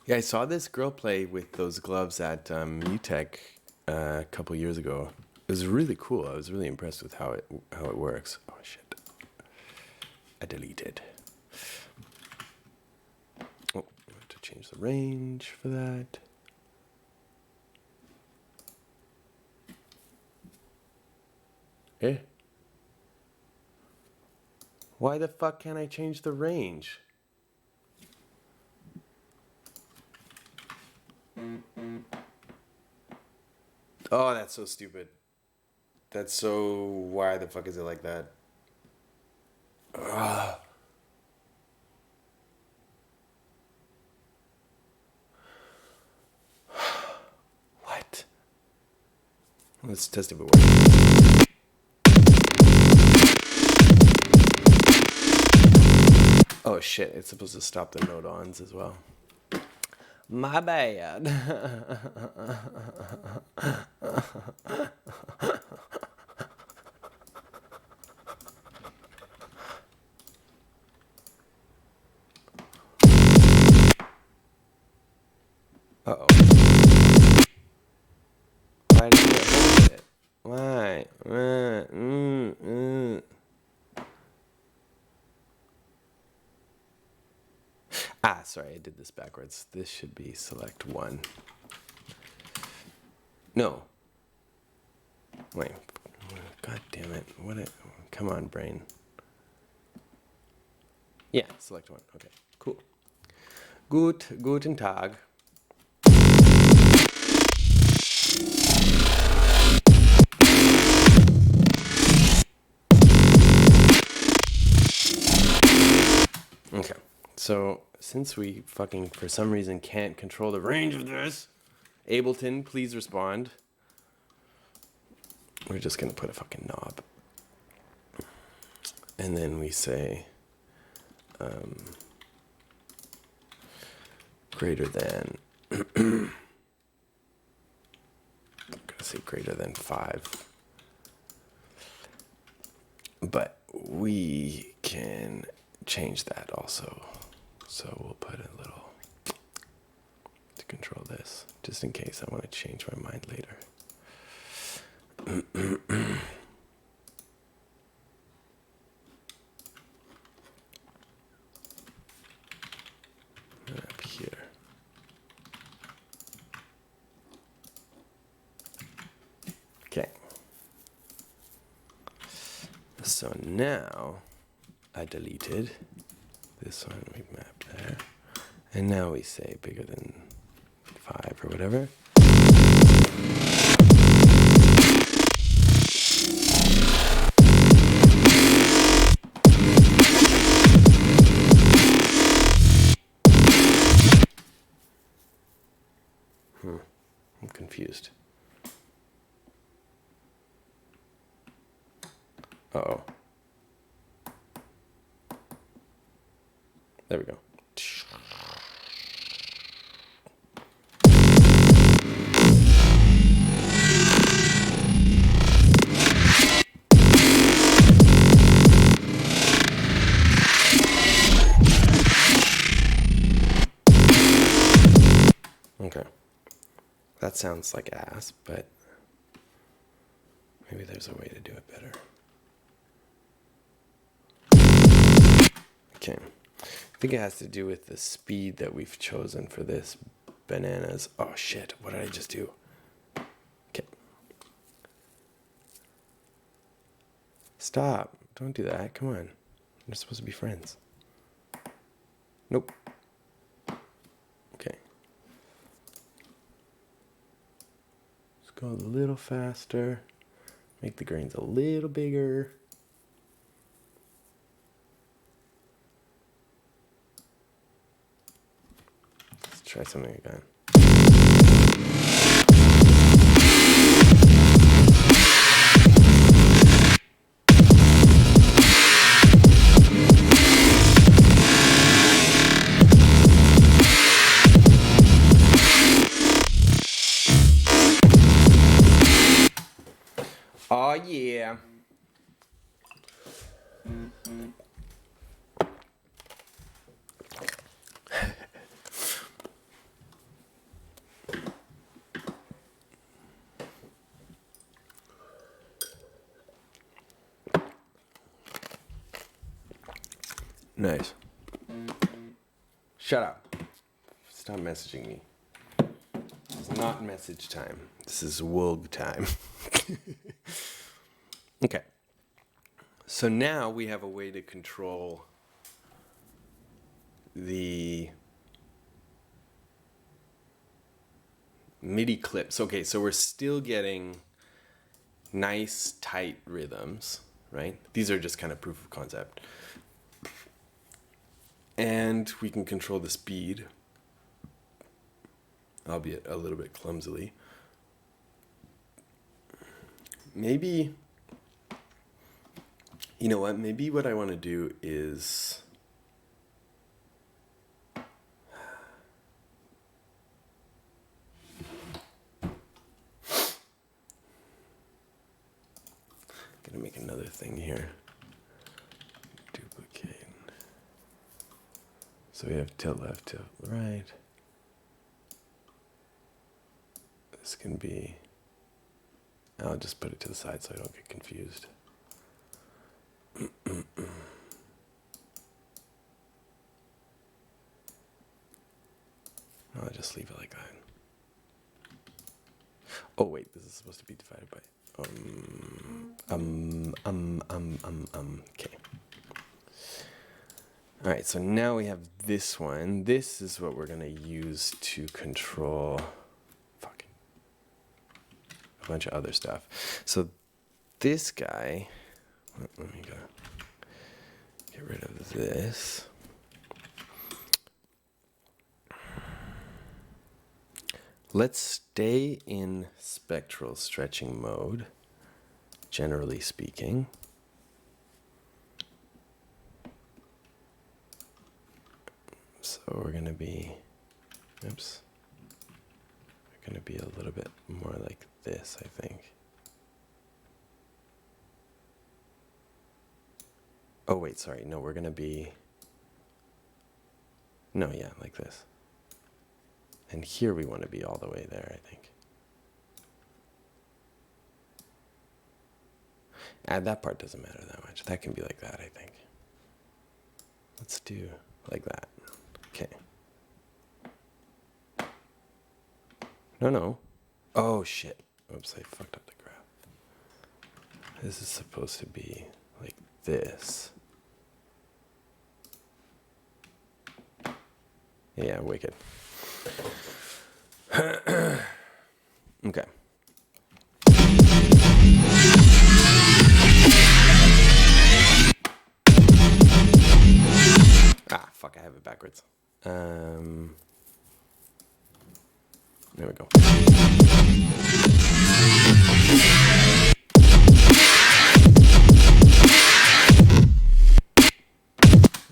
Yeah, I saw this girl play with those gloves at UTech a couple years ago. It was really cool. I was really impressed with how it works. Oh shit! I deleted. Oh, I have to change the range for that. Eh? Why the fuck can't I change the range? Oh, that's so stupid. That's so... Why the fuck is it like that? Ugh. What? Let's test if it works. Oh shit, it's supposed to stop the note-ons as well. My bad. Uh-oh. Why did it hold it? Why? Ah, sorry, I did this backwards. This should be select 1. No. Wait. God damn it. Come on, brain. Yeah, select 1. Okay, cool. Guten Tag. Okay, so since we fucking, for some reason, can't control the range of this, Ableton, please respond. We're just gonna put a fucking knob. And then we say, greater than, I'm gonna say greater than 5. But we can change that also. So we'll put a little to control this, just in case I want to change my mind later. Up here. Okay. So now I deleted this one, we mapped there. And now we say bigger than 5 or whatever. I'm confused. Uh-oh. There we go. Okay. That sounds like ass, but maybe there's a way to do it better. Okay. I think it has to do with the speed that we've chosen for this bananas. Oh shit, what did I just do? Okay. Stop. Don't do that. Come on. We're supposed to be friends. Nope. Okay. Let's go a little faster. Make the grains a little bigger. Let's try something again. Oh yeah. Nice. Shut up. Stop messaging me. It's not message time. This is woulg time. Okay. So now we have a way to control the MIDI clips. Okay, so we're still getting nice, tight rhythms, right? These are just kind of proof of concept. And we can control the speed, albeit a little bit clumsily. Maybe, you know what? Maybe what I want to do is gonna make another thing here. Duplicate. So we have tilt left, tilt right. This can be, I'll just put it to the side so I don't get confused. I'll just leave it like that. Oh wait, this is supposed to be divided by okay. All right, so now we have this one. This is what we're gonna use to control a bunch of other stuff. So this guy, let me go get rid of this. Let's stay in spectral stretching mode, generally speaking. So we're going to be, oops, we're going to be a little bit more like this, I think. Oh, wait, sorry. No, we're going to be, no, yeah, like this. And here we want to be all the way there, I think. That part doesn't matter that much. That can be like that, I think. Let's do like that. Okay. No. Oh, shit. Oops, I fucked up the graph. This is supposed to be like this. Yeah, wicked. Okay. Ah, fuck, I have it backwards. There we go.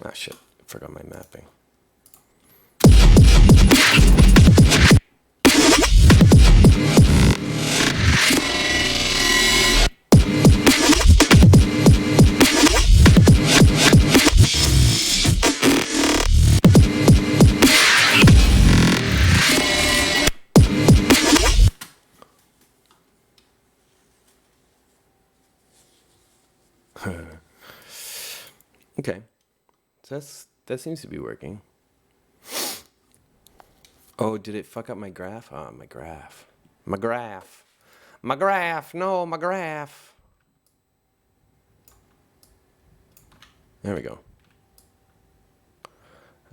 Ah, shit. I forgot my mapping. Okay. So that seems to be working. Oh, did it fuck up my graph? Oh, my graph. My graph. My graph. No, my graph. There we go.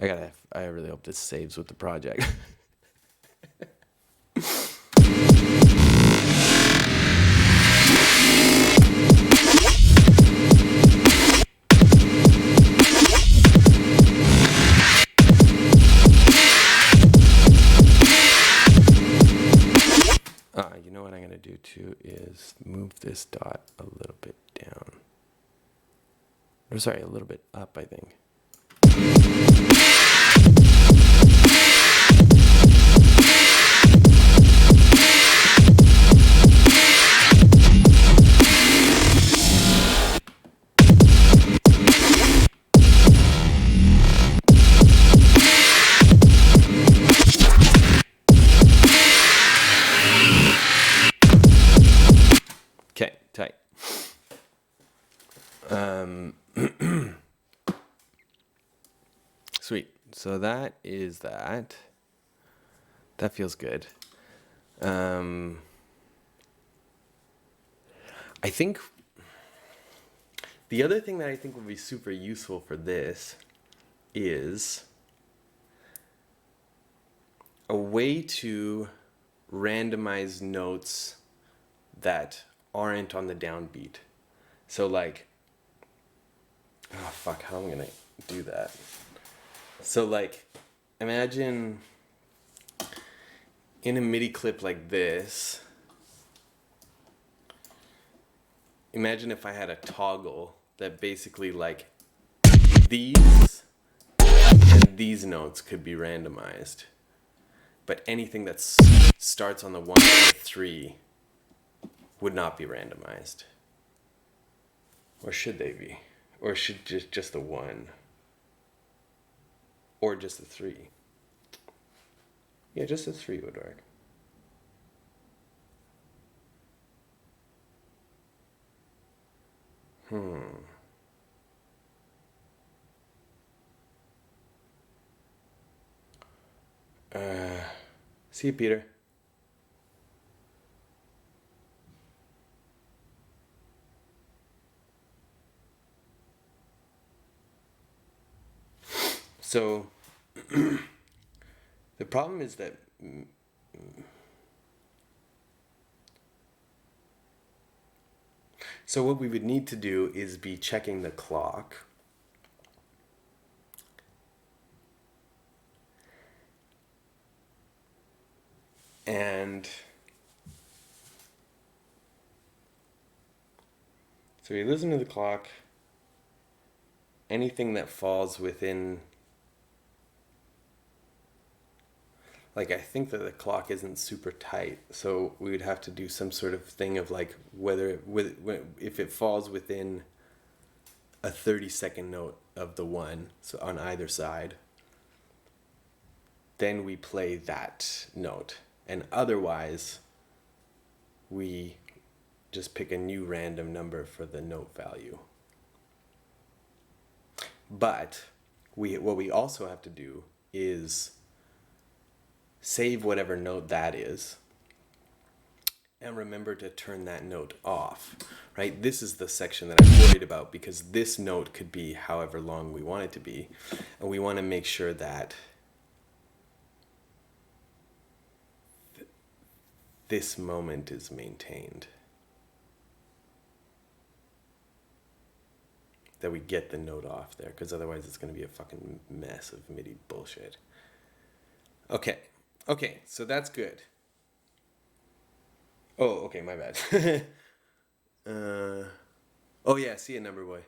I really hope this saves with the project. You know what I'm going to do too is move this dot a little bit down. Or sorry, a little bit up, I think. Okay, tight. Sweet. So that is that. That feels good. I think the other thing that I think would be super useful for this is a way to randomize notes that aren't on the downbeat. So like, oh fuck, how am I gonna do that? So like, imagine in a MIDI clip like this, imagine if I had a toggle that basically like these and these notes could be randomized. But anything that starts on the 1 or the 3 would not be randomized. Or should they be? Or should just the 1? Or just the 3? Yeah, just the 3 would work. See you, Peter. So, the problem is that so what we would need to do is be checking the clock. And so we listen to the clock. Anything that falls within, like, I think that the clock isn't super tight, so we would have to do some sort of thing of like if it falls within a 30-second note of the 1, so on either side, then we play that note. And otherwise, we just pick a new random number for the note value. But what we also have to do is save whatever note that is and remember to turn that note off, right? This is the section that I'm worried about because this note could be however long we want it to be. And we want to make sure that this moment is maintained. That we get the note off there, because otherwise it's going to be a fucking mess of MIDI bullshit. Okay, so that's good. Oh, okay, my bad. Oh yeah, see it, number boy.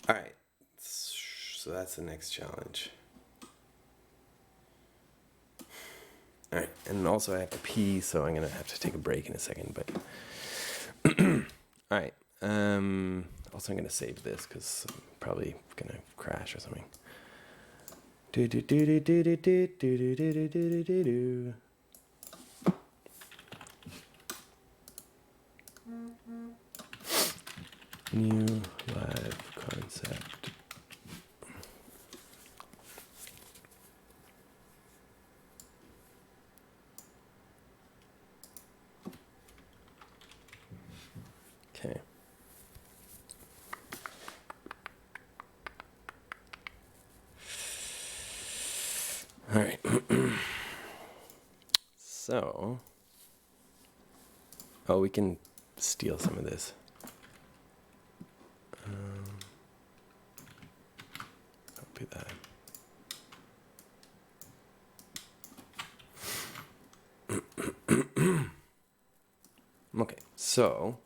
All right, so that's the next challenge. All right, and also I have to pee, so I'm gonna have to take a break in a second. But all right. Also, I'm gonna save this because I'm probably gonna crash or something. Do do do do do do do do do do do do do. New live concept. Okay. All right. So, oh, we can steal some of this. Don't do that. Okay, so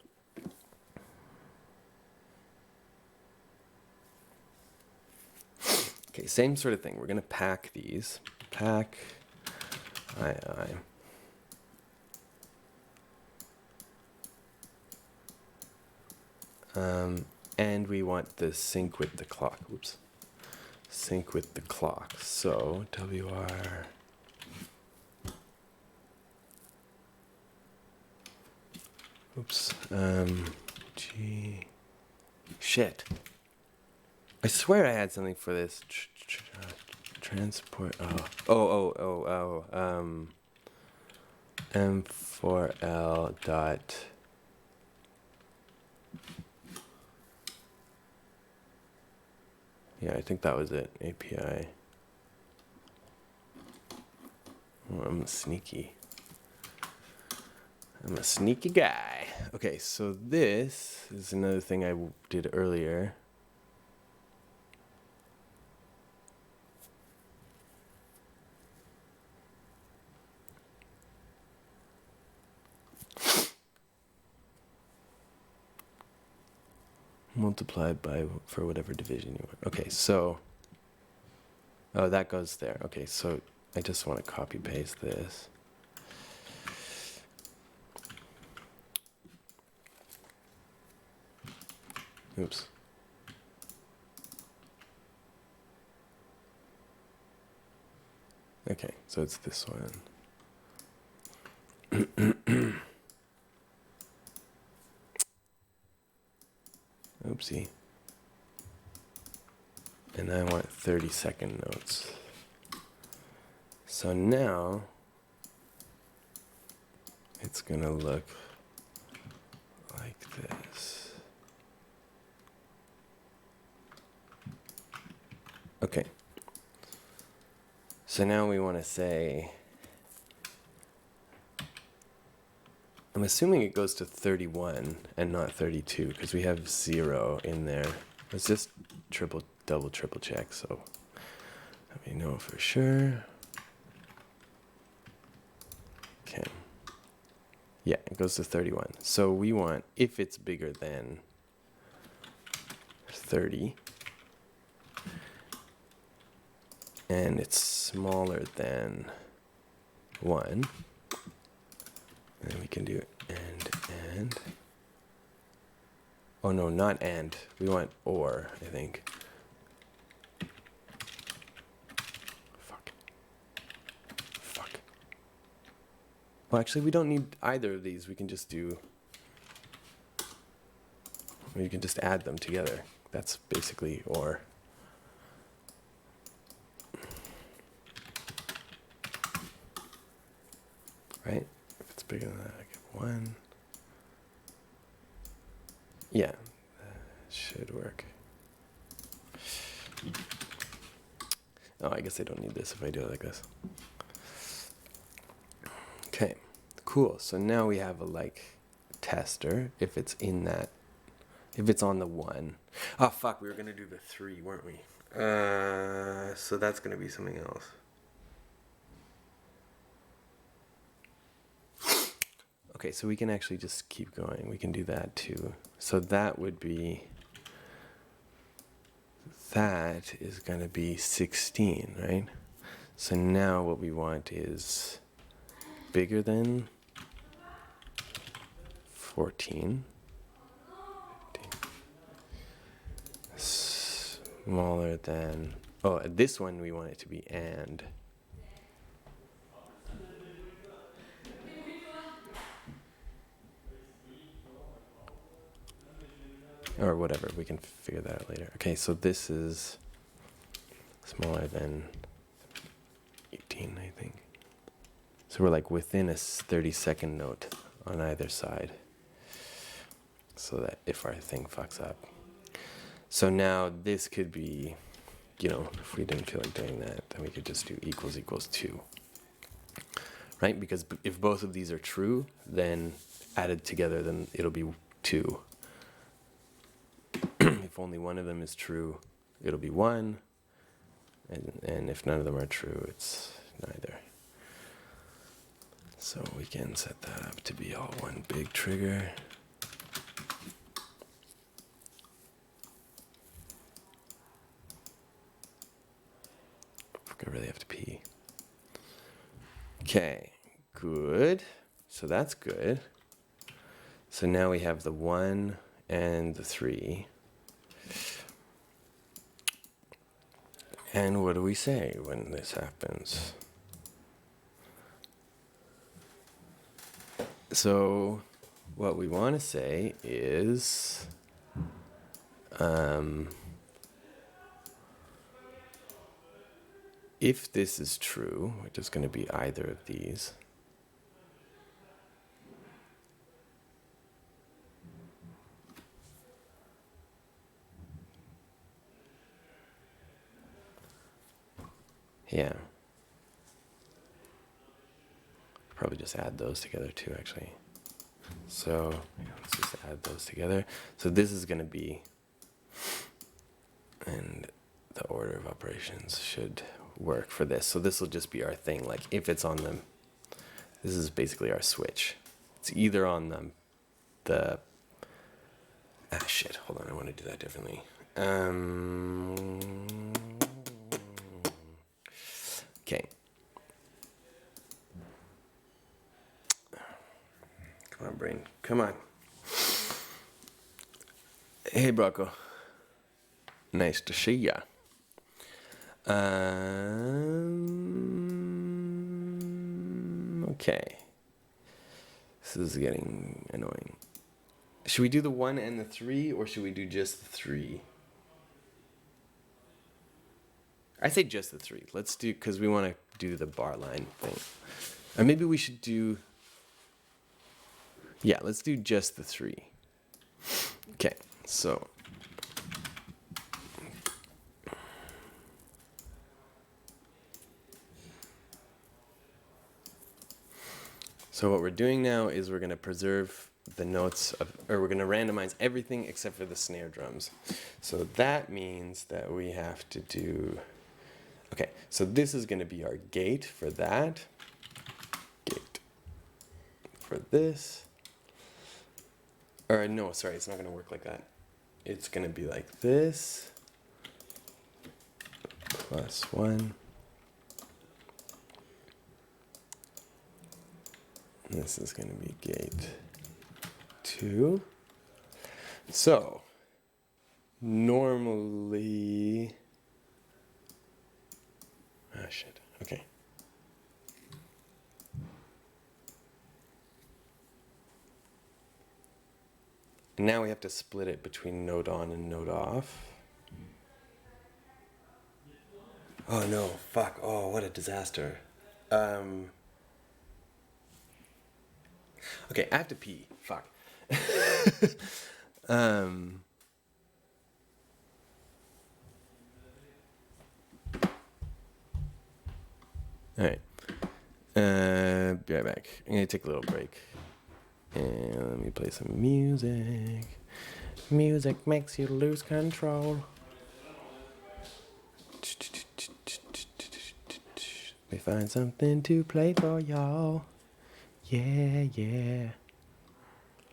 okay, same sort of thing. We're gonna pack these. Pack I. And we want the sync with the clock. Oops. Sync with the clock. So WR. Oops. G. Shit. I swear I had something for this. Transport. Oh. M4L dot. Yeah, I think that was it. API. Oh, I'm sneaky. I'm a sneaky guy. Okay, so this is another thing I did earlier. Multiplied by for whatever division you want. Okay, so oh, that goes there. Okay, so I just want to copy paste this. Oops. Okay, so it's this one. Oopsie. And I want 30-second notes. So now it's gonna look like this. Okay. So now we want to say, I'm assuming it goes to 31 and not 32 because we have 0 in there. Let's just double triple check so let me know for sure. Okay. Yeah, it goes to 31. So we want, if it's bigger than 30 and it's smaller than 1, then we can do and. Oh no, not and. We want or, I think. Fuck. Well, actually, we don't need either of these. We can just add them together. That's basically or. Right? If it's bigger than that, I get 1. Yeah, that should work. Oh, I guess I don't need this if I do it like this. Okay, cool. So now we have a like tester if it's in that, if it's on the 1. Oh fuck, we were gonna do the 3, weren't we? So that's gonna be something else. Okay, so we can actually just keep going. We can do that too. So that would be, that is going to be 16, right? So now what we want is bigger than 14. Smaller than, oh, this one we want it to be and. Or whatever, we can figure that out later. Okay, so this is smaller than 18, I think. So we're like within a 30-second note on either side. So that if our thing fucks up. So now this could be, you know, if we didn't feel like doing that, then we could just do equals equals 2. Right? Because if both of these are true, then added together, then it'll be 2. If only one of them is true, it'll be 1. And if none of them are true, it's neither. So we can set that up to be all one big trigger. I really have to pee. Okay, good. So that's good. So now we have the 1 and the 3. And what do we say when this happens? So what we want to say is if this is true, which is going to be either of these, yeah. Probably just add those together too, actually. So let's just add those together. So this is going to be, and the order of operations should work for this. So this will just be our thing. Like if it's on them, this is basically our switch. It's either on the shit, hold on, I want to do that differently. Okay. Come on, brain. Come on. Hey, Brocco. Nice to see ya. Okay. This is getting annoying. Should we do the 1 and the 3, or should we do just the 3? I say just the 3. Let's do, because we want to do the bar line thing. Or maybe we should do, yeah, let's do just the 3. Okay, so. So what we're doing now is we're going to preserve the notes of, or we're going to randomize everything except for the snare drums. So that means that we have to do, okay, so this is going to be our gate for that, gate for this, or no, sorry, it's not going to work like that. It's going to be like this, +1. This is going to be gate 2. So, normally, shit, okay. Now we have to split it between note on and note off. Oh no, fuck, oh, what a disaster. Okay, I have to pee. Fuck. Alright. Be right back. I'm gonna take a little break. And let me play some music. Music makes you lose control. Let me find something to play for y'all. Yeah, yeah.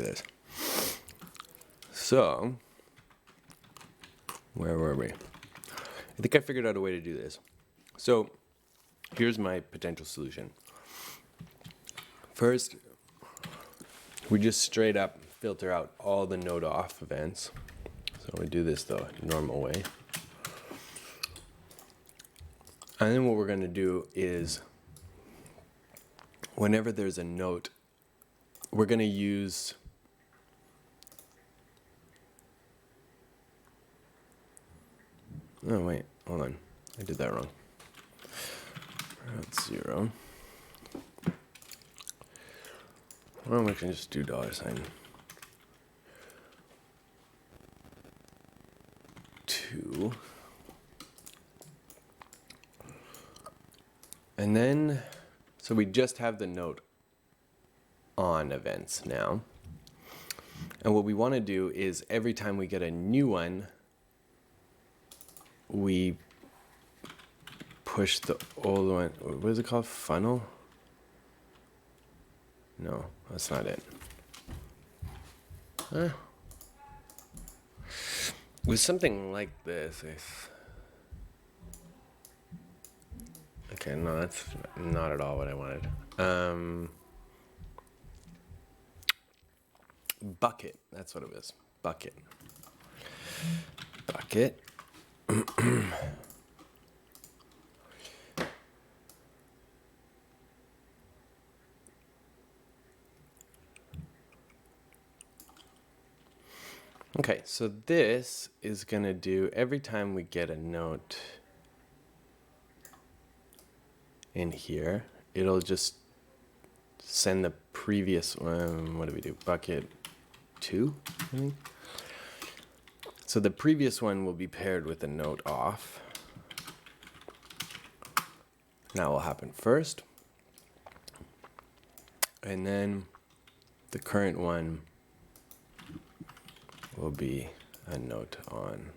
this. So, where were we? I think I figured out a way to do this. So, here's my potential solution. First, we just straight up filter out all the note off events. So we do this the normal way. And then what we're going to do is, whenever there's a note, we're going to use oh wait, hold on. I did that wrong. That's 0. Well, we can just do $2. And then, so we just have the note on events now. And what we want to do is every time we get a new one, we push the old one. What is it called? Funnel? No, that's not it. With something like this, okay, no, that's not at all what I wanted. Bucket, that's what it was. Bucket. Okay, so this is going to do every time we get a note in here, it'll just send the previous one. What do we do? Bucket 2, I think. So the previous one will be paired with a note off. That will happen first. And then the current one will be a note on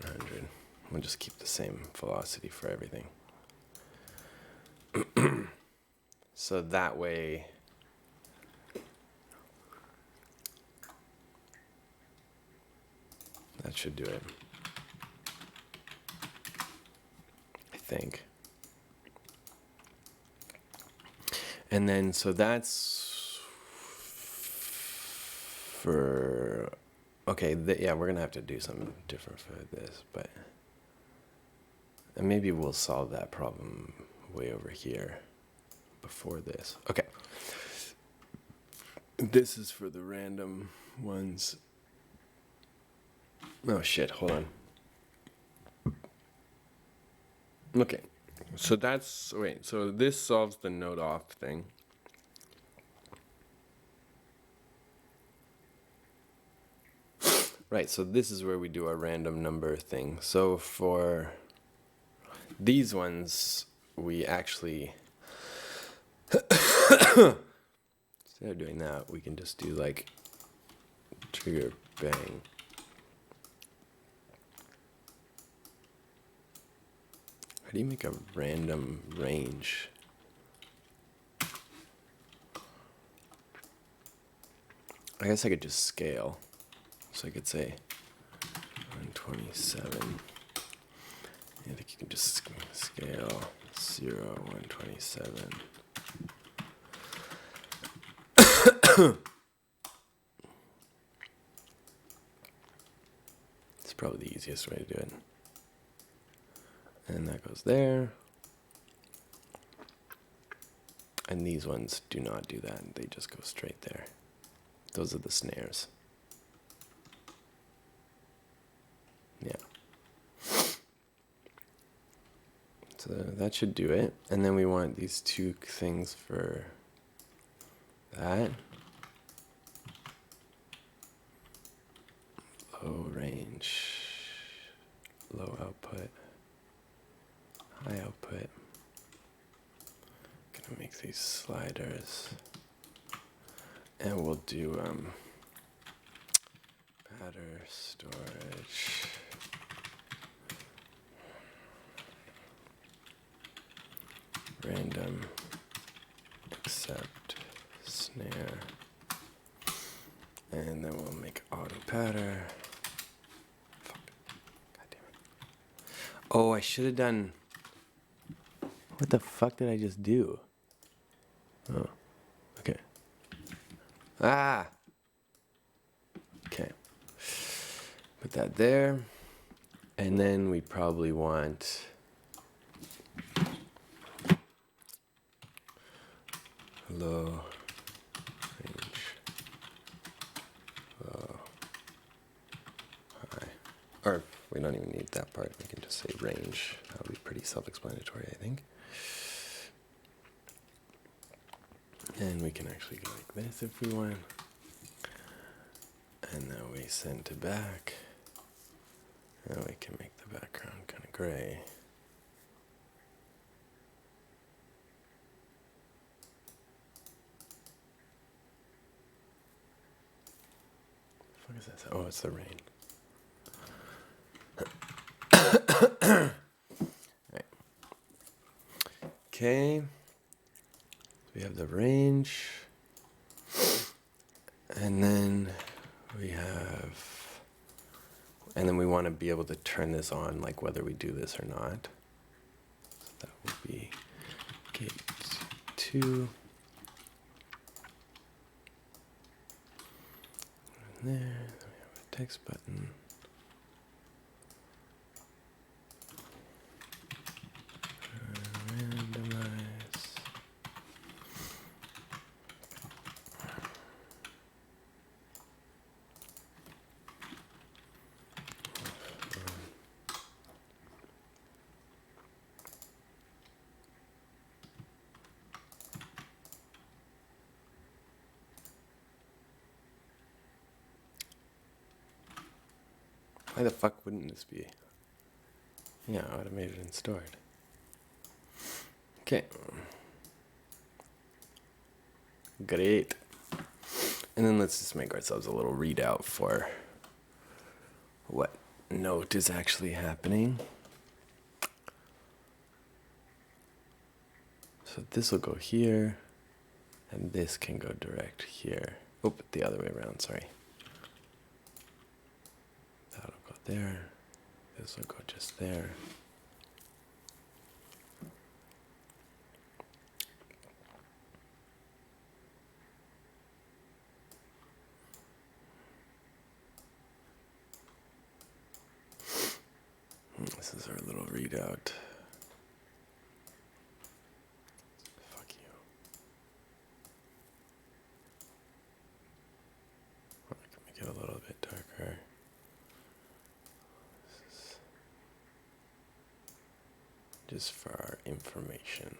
100. We'll just keep the same velocity for everything. So that way, that should do it, I think. And then, so that's for, okay, yeah, we're going to have to do something different for this, but and maybe we'll solve that problem way over here before this. Okay. This is for the random ones. Oh shit, hold on. Okay. So that's, wait, so this solves the note off thing. Right, so this is where we do our random number thing. So for these ones, we actually, instead of doing that, we can just do like trigger bang. How do you make a random range? I guess I could just scale. So I could say 127. I think you can just scale 0, 127. It's probably the easiest way to do it. And that goes there. And these ones do not do that. They just go straight there. Those are the snares. Yeah. So that should do it. And then we want these two things for that. Low range, low output, high output. Gonna make these sliders. And we'll do batter storage. Random except snare. And then we'll make auto patter. Fuck. God damn it. Oh, I should have done... What the fuck did I just do? Oh, okay. Ah! Okay. Put that there. And then we probably want... low range, low, high. Or we don't even need that part. We can just say range. That'll be pretty self-explanatory, I think. And we can actually go like this if we want. And then we send to back. And we can make the background kind of gray. What is this? Oh, it's the rain. Right. Okay. We have the range. And then we have... And then we want to be able to turn this on, like whether we do this or not. So that will be gate 2. There, then we have a text button. Randomize. Why the fuck wouldn't this be? Yeah, automated and stored. Okay. Great. And then let's just make ourselves a little readout for what note is actually happening. So this will go here, and this can go direct here. Oh, the other way around, sorry. That'll go there. This will go just there. This is our little readout. Fuck you. I can make it a little bit darker. This is just for our information.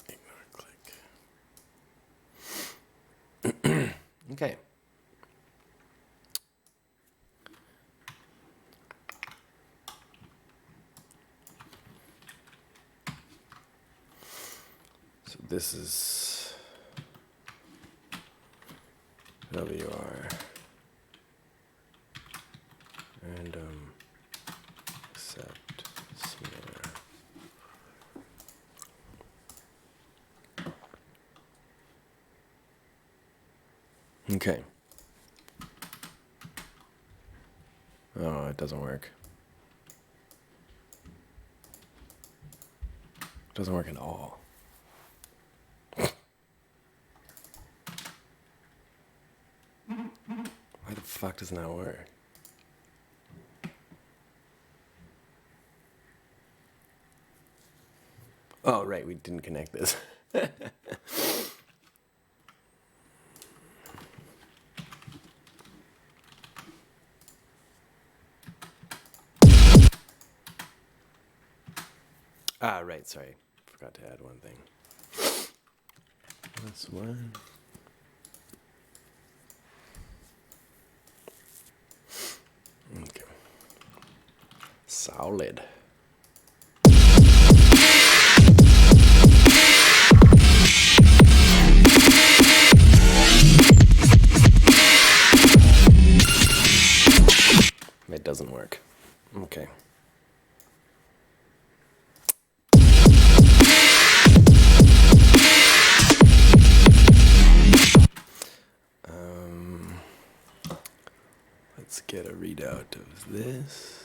Ignore click. Okay. So this is WR random accept snare. Okay. Oh, it doesn't work. It doesn't work at all. Why the fuck doesn't that work? Oh, right, we didn't connect this. Ah, right, sorry. Forgot to add one thing. This one. Okay. Solid. It doesn't work. Okay. get a readout of this.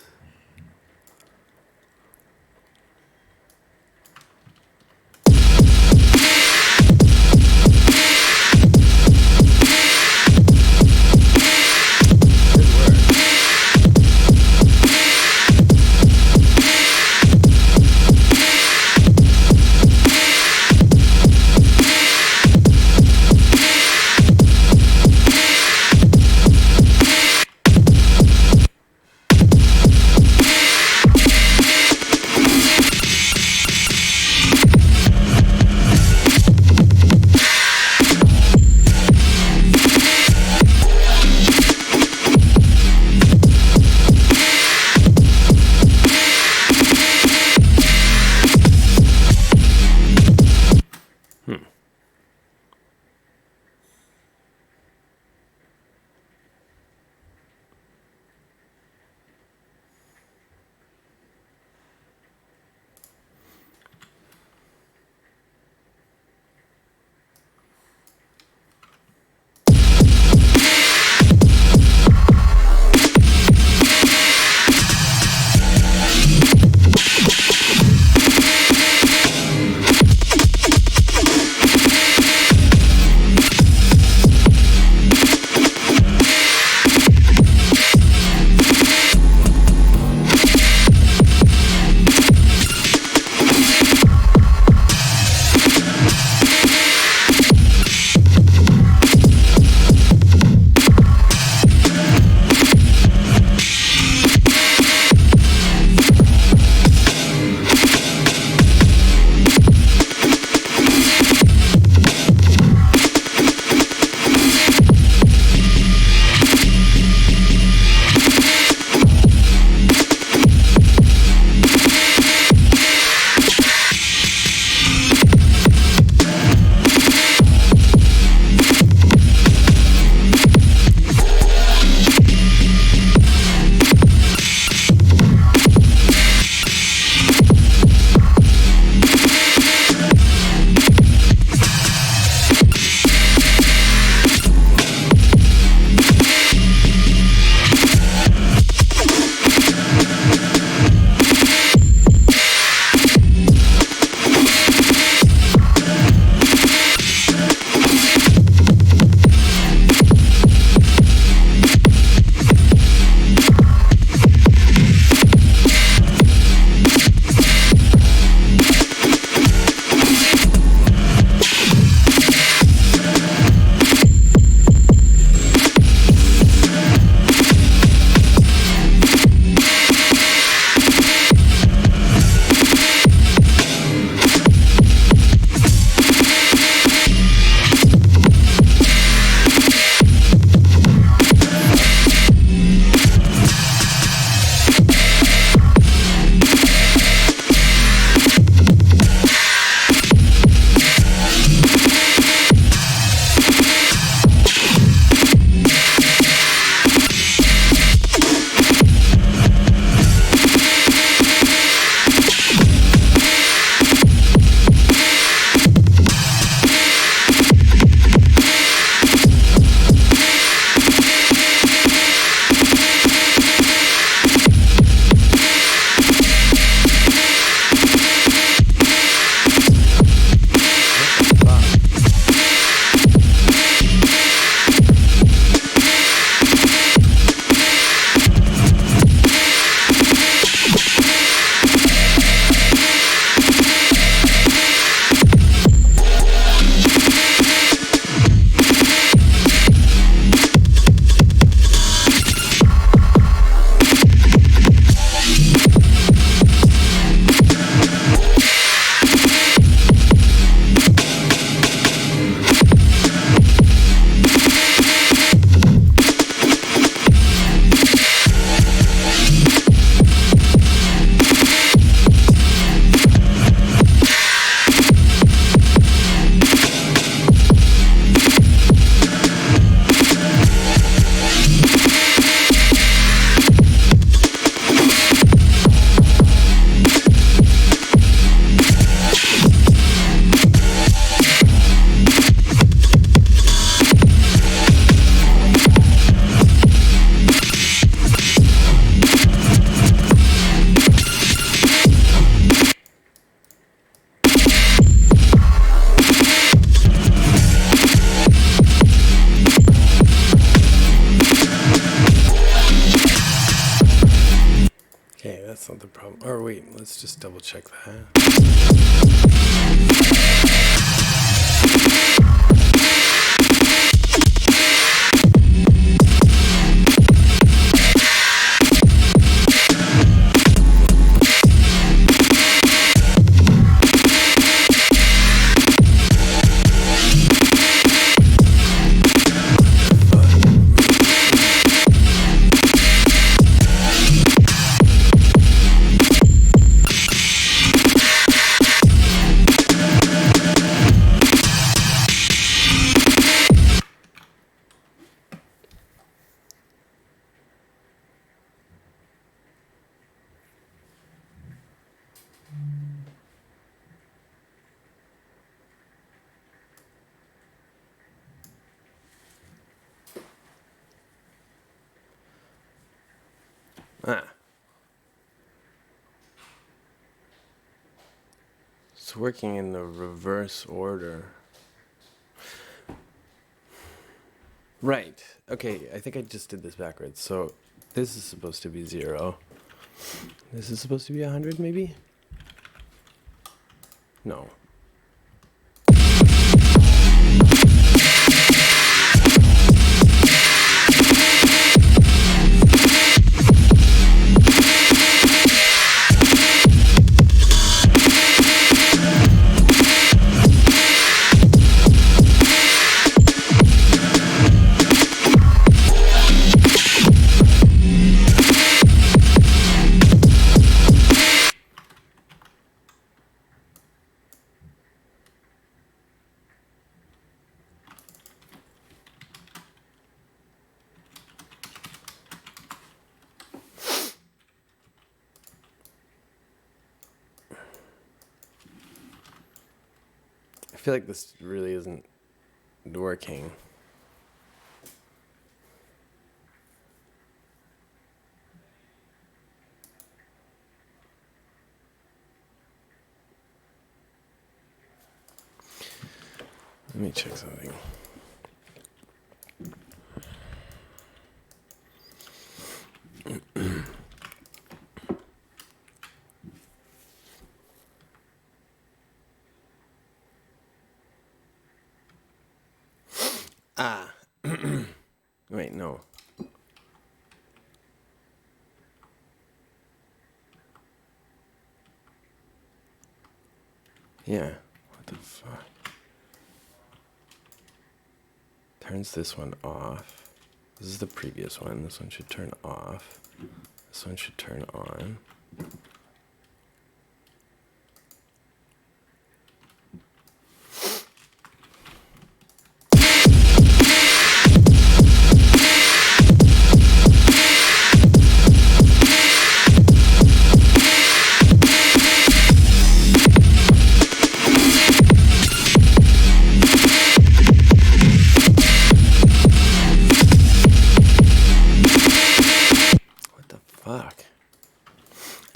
problem. Or wait, let's just double check that. It's working in the reverse order. Right. Okay, I think I just did this backwards. So this is supposed to be 0. This is supposed to be 100, maybe? No. I feel like this really isn't working. Let me check something. Wait, no. Yeah. What the fuck? Turns this one off. This is the previous one. This one should turn off. This one should turn on.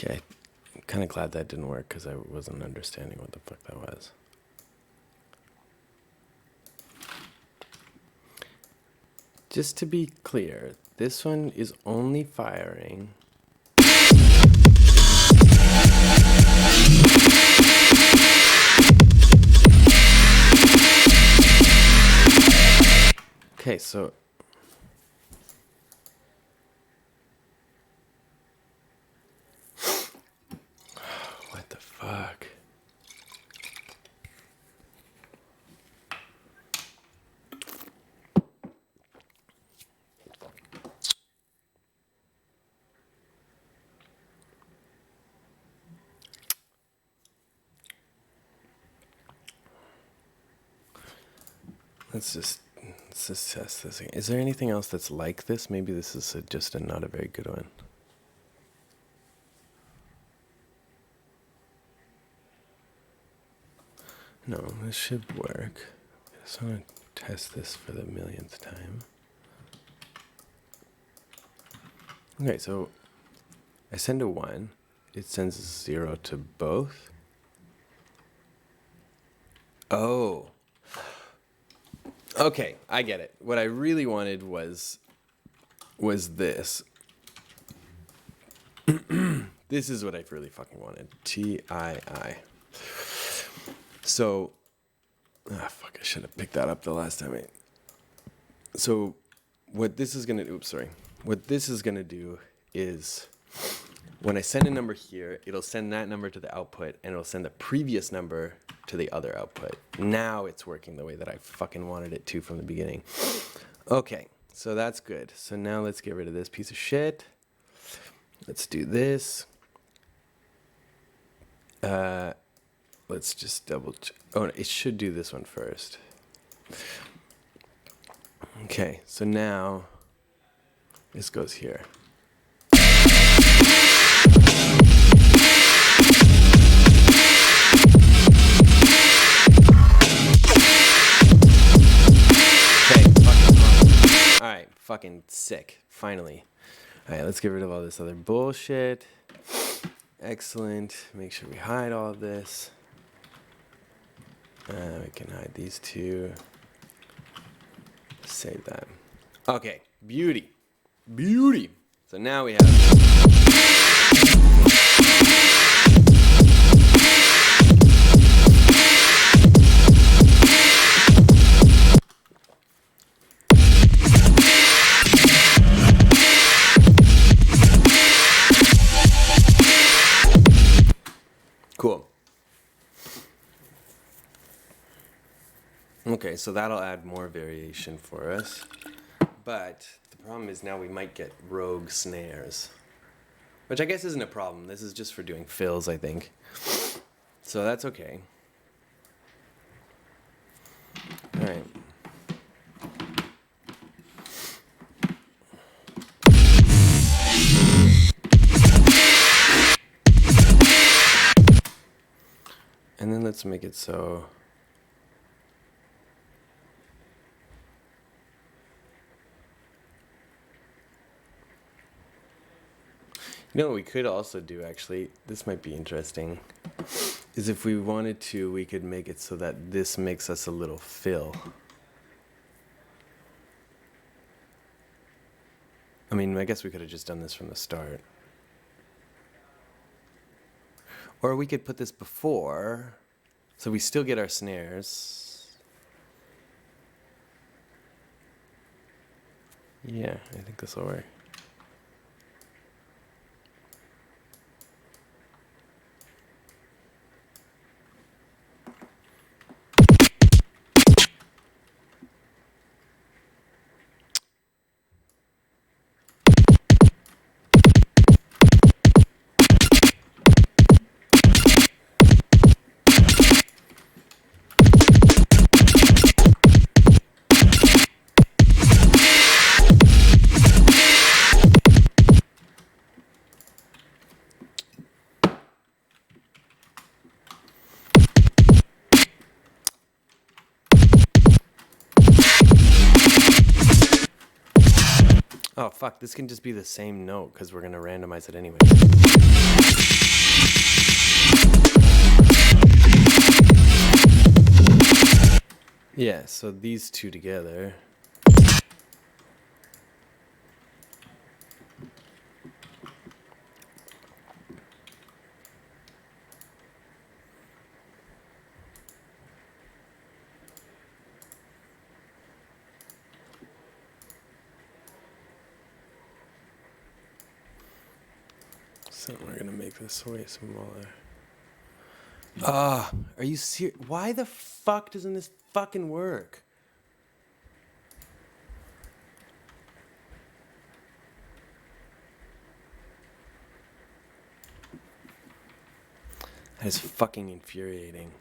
Okay, I'm kind of glad that didn't work because I wasn't understanding what the fuck that was. Just to be clear, this one is only firing. Okay, so what the fuck? Let's just test this again. Is there anything else that's like this? Maybe this is just not a very good one. No, this should work. I just want to test this for the millionth time. Okay, so I send a 1. It sends a 0 to both. Oh. Okay, I get it. What I really wanted was this. This is what I really fucking wanted. T-I-I. So, fuck, I should have picked that up the last time. So, what this is going to, What this is going to do is, when I send a number here, it'll send that number to the output, and it'll send the previous number to the other output. Now it's working the way that I fucking wanted it to from the beginning. Okay, so that's good. So now let's get rid of this piece of shit. Let's do this. Let's just double check. Oh, it should do this one first. Okay, so now this goes here. Alright, fucking sick. Finally. Alright, let's get rid of all this other bullshit. Excellent. Make sure we hide all of this. We can hide these two. Save that. Okay, beauty. Beauty. So now we have... Cool. Okay, so that'll add more variation for us. But the problem is now we might get rogue snares. Which I guess isn't a problem. This is just for doing fills, I think. So that's okay. Alright. And then let's make it so... You know what we could also do, actually, this might be interesting, is if we wanted to, we could make it so that this makes us a little fill. I mean, I guess we could have just done this from the start. Or we could put this before, so we still get our snares. Yeah, I think this will work. Oh, fuck, this can just be the same note because we're going to randomize it anyway. Yeah, so these two together. So we're gonna make this way smaller. Ah, are you serious? Why the fuck doesn't this fucking work? That is fucking infuriating.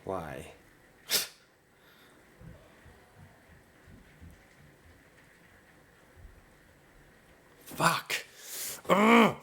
Why? Fuck. Ugh.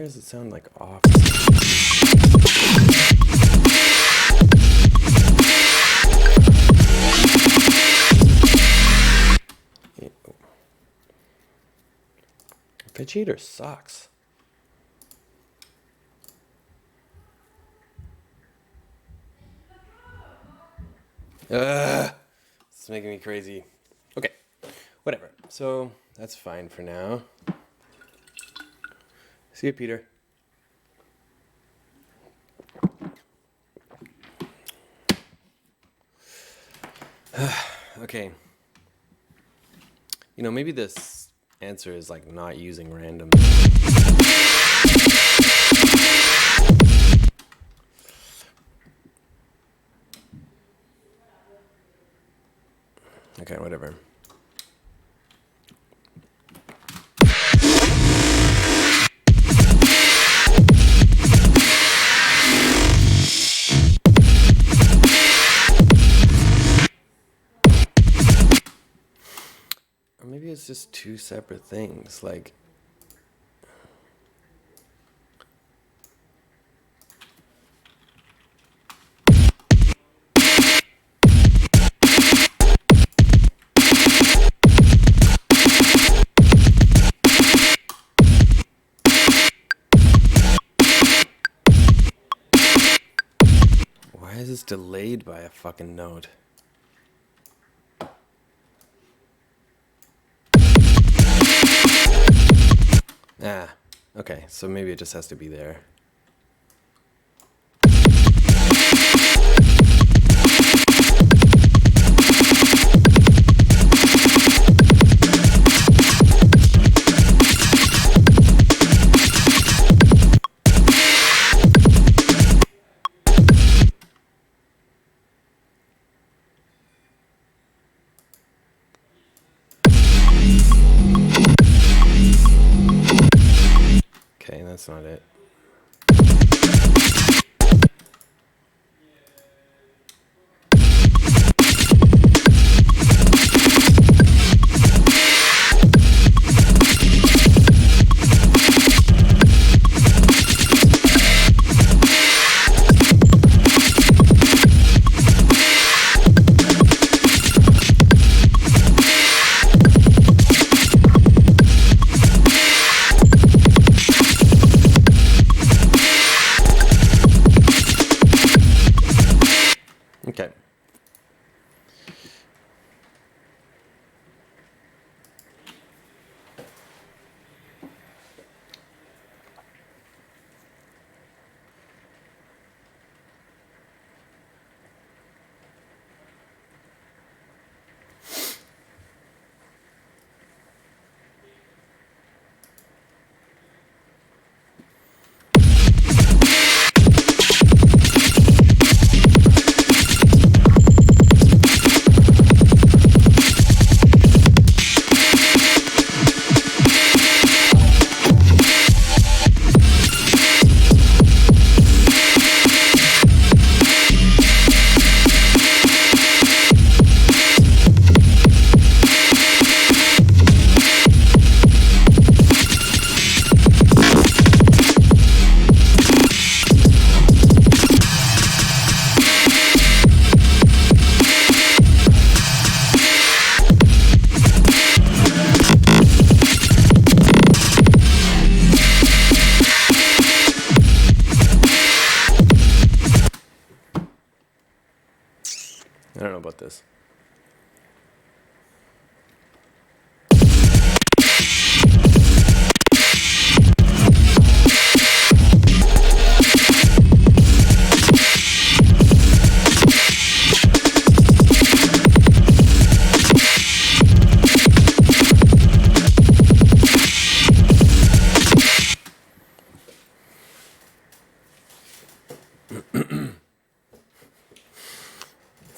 does it sound like off? Arpeggiator sucks. It's making me crazy. Okay, whatever. So that's fine for now. See you, Peter. Okay. You know, maybe this answer is like not using random. Okay, whatever. Or maybe it's just two separate things, like... Why is this delayed by a fucking note? Ah, okay, so maybe it just has to be there. Okay, that's not it. Okay. I don't know about this.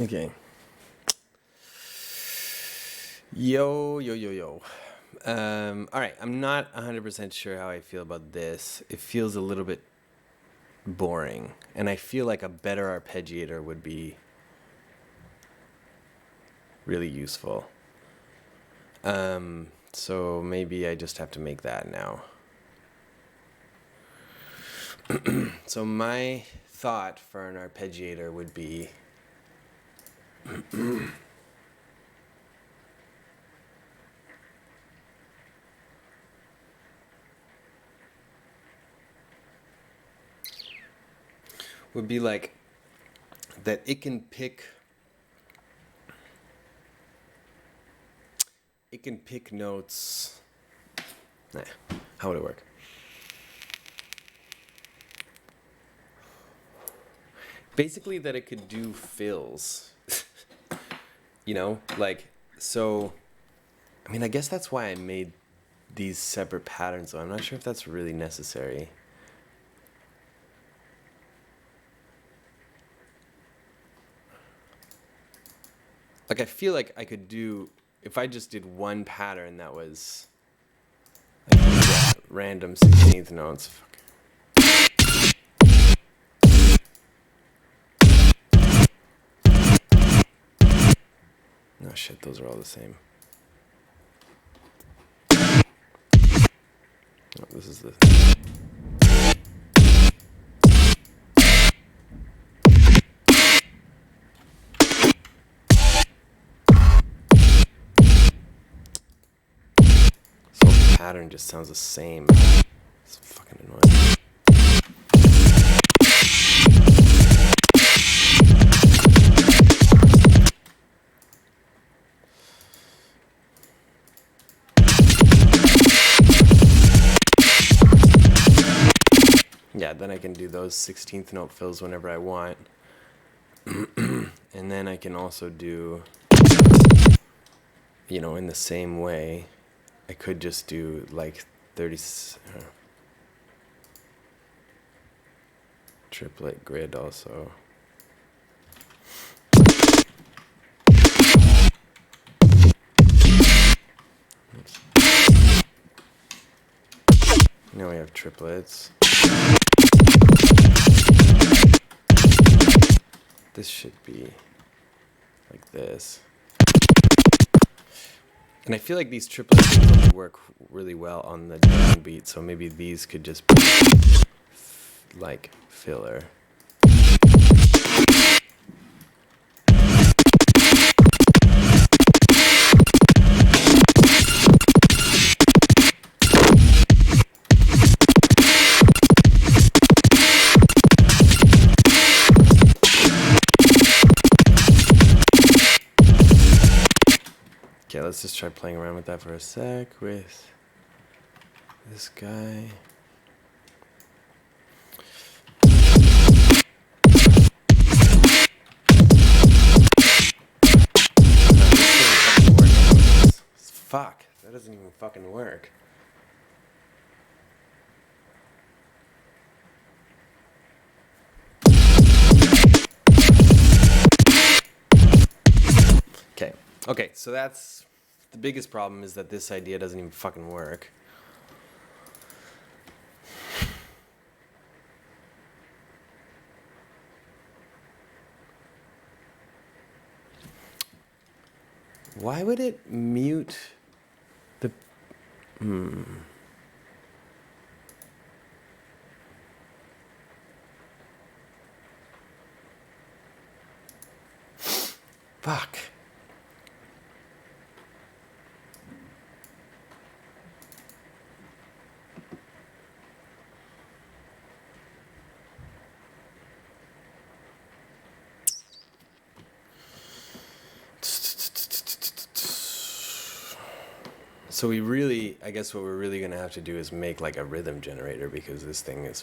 Okay. Yo. All right, I'm not 100% sure how I feel about this. It feels a little bit boring, and I feel like a better arpeggiator would be really useful. So maybe I just have to make that now. So my thought for an arpeggiator would be like that it can pick notes. How would it work? Basically that it could do fills. You know, like, so I mean, I guess that's why I made these separate patterns, though. I'm not sure if that's really necessary. Like, I feel like I could do, if I just did one pattern that was like, random 16th notes. No shit, those are all the same. Oh, this is the... So the pattern just sounds the same. It's fucking annoying. Yeah, then I can do those 16th note fills whenever I want. And then I can also do, you know, in the same way, I could just do like 30 triplet grid also. Oops. Now we have triplets. This should be like this. And I feel like these triplets only work really well on the drum beat, so maybe these could just be like filler. Okay, let's just try playing around with that for a sec with this guy. Fuck, that doesn't even fucking work. Okay, so that's the biggest problem, is that this idea doesn't even fucking work. Why would it mute the... Fuck. So we really, I guess what we're really going to have to do is make like a rhythm generator, because this thing is,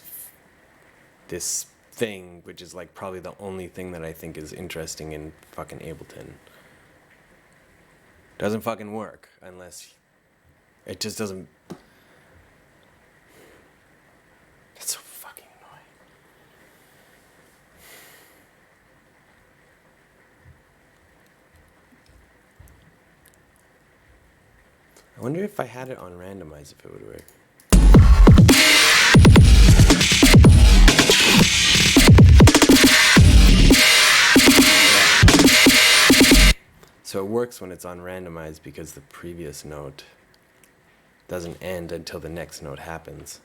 this thing, which is like probably the only thing that I think is interesting in fucking Ableton, doesn't fucking work unless, it just doesn't. That's so fucking annoying. I wonder if I had it on randomize if it would work. So it works when it's on randomize because the previous note doesn't end until the next note happens.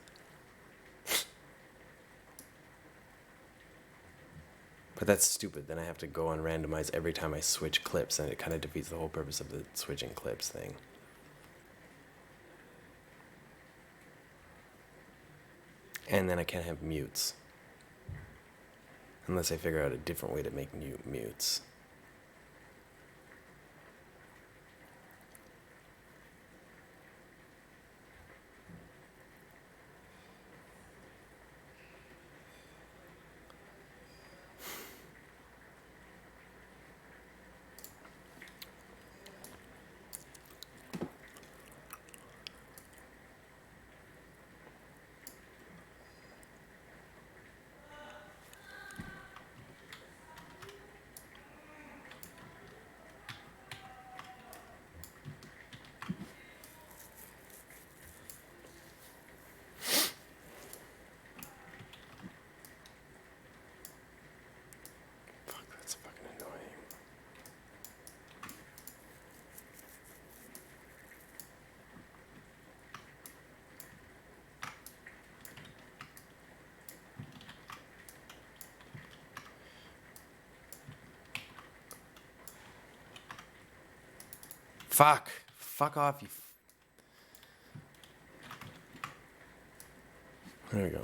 But that's stupid. Then I have to go on randomize every time I switch clips, and it kind of defeats the whole purpose of the switching clips thing. And then I can't have mutes. Unless I figure out a different way to make mutes. That's fucking annoying. Fuck off, you. There we go.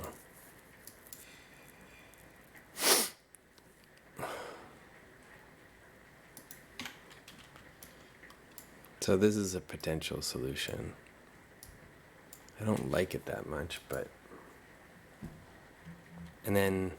So this is a potential solution. I don't like it that much, but... And then...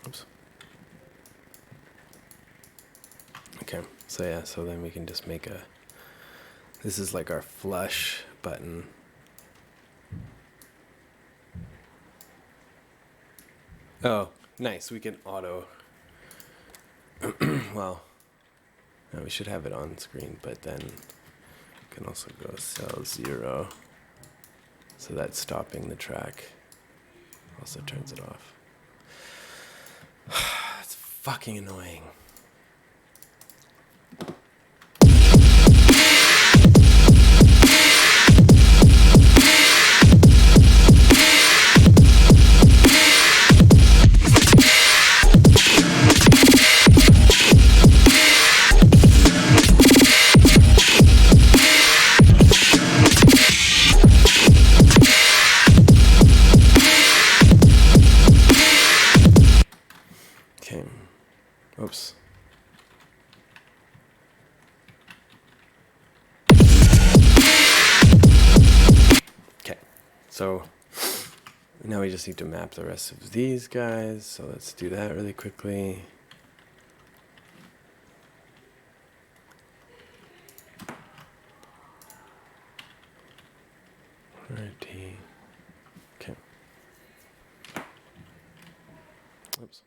Oops. Okay, so yeah, so then we can just make a... This is like our flush button. Oh, nice, we can auto... Well, no, we should have it on screen, but then we can also go cell 0. So that's stopping the track. Also turns it off. It's fucking annoying. Oops. Okay, so now we just need to map the rest of these guys. So let's do that really quickly. Righty. Okay. Oops.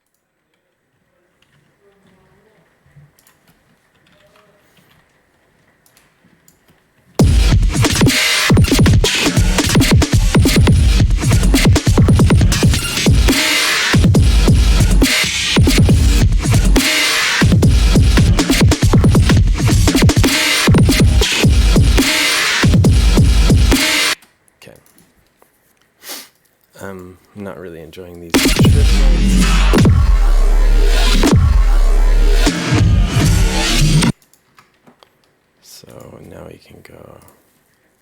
I'm not really enjoying these triplets. So now we can go,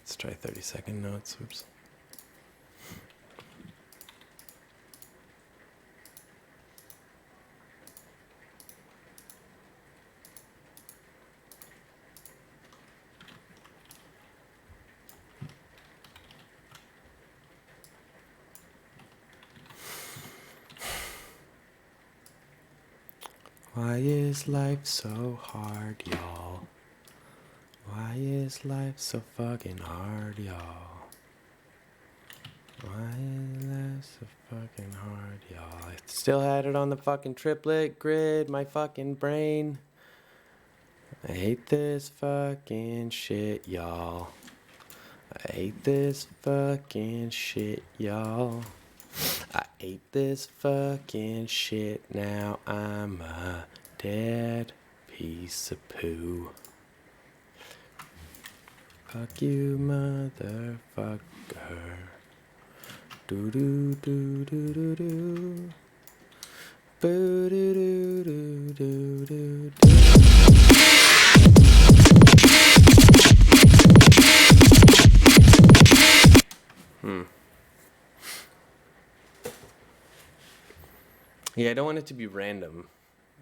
let's try 30-second notes. Oops. Why is life so hard, y'all? Why is life so fucking hard, y'all? Why is life so fucking hard, y'all? I still had it on the fucking triplet grid, my fucking brain. I hate this fucking shit, y'all. I hate this fucking shit, y'all. I ate this fucking shit, now I'm a dead piece of poo. Fuck you, motherfucker. Do do do do do do. Boo do do do do do do. Yeah, I don't want it to be random.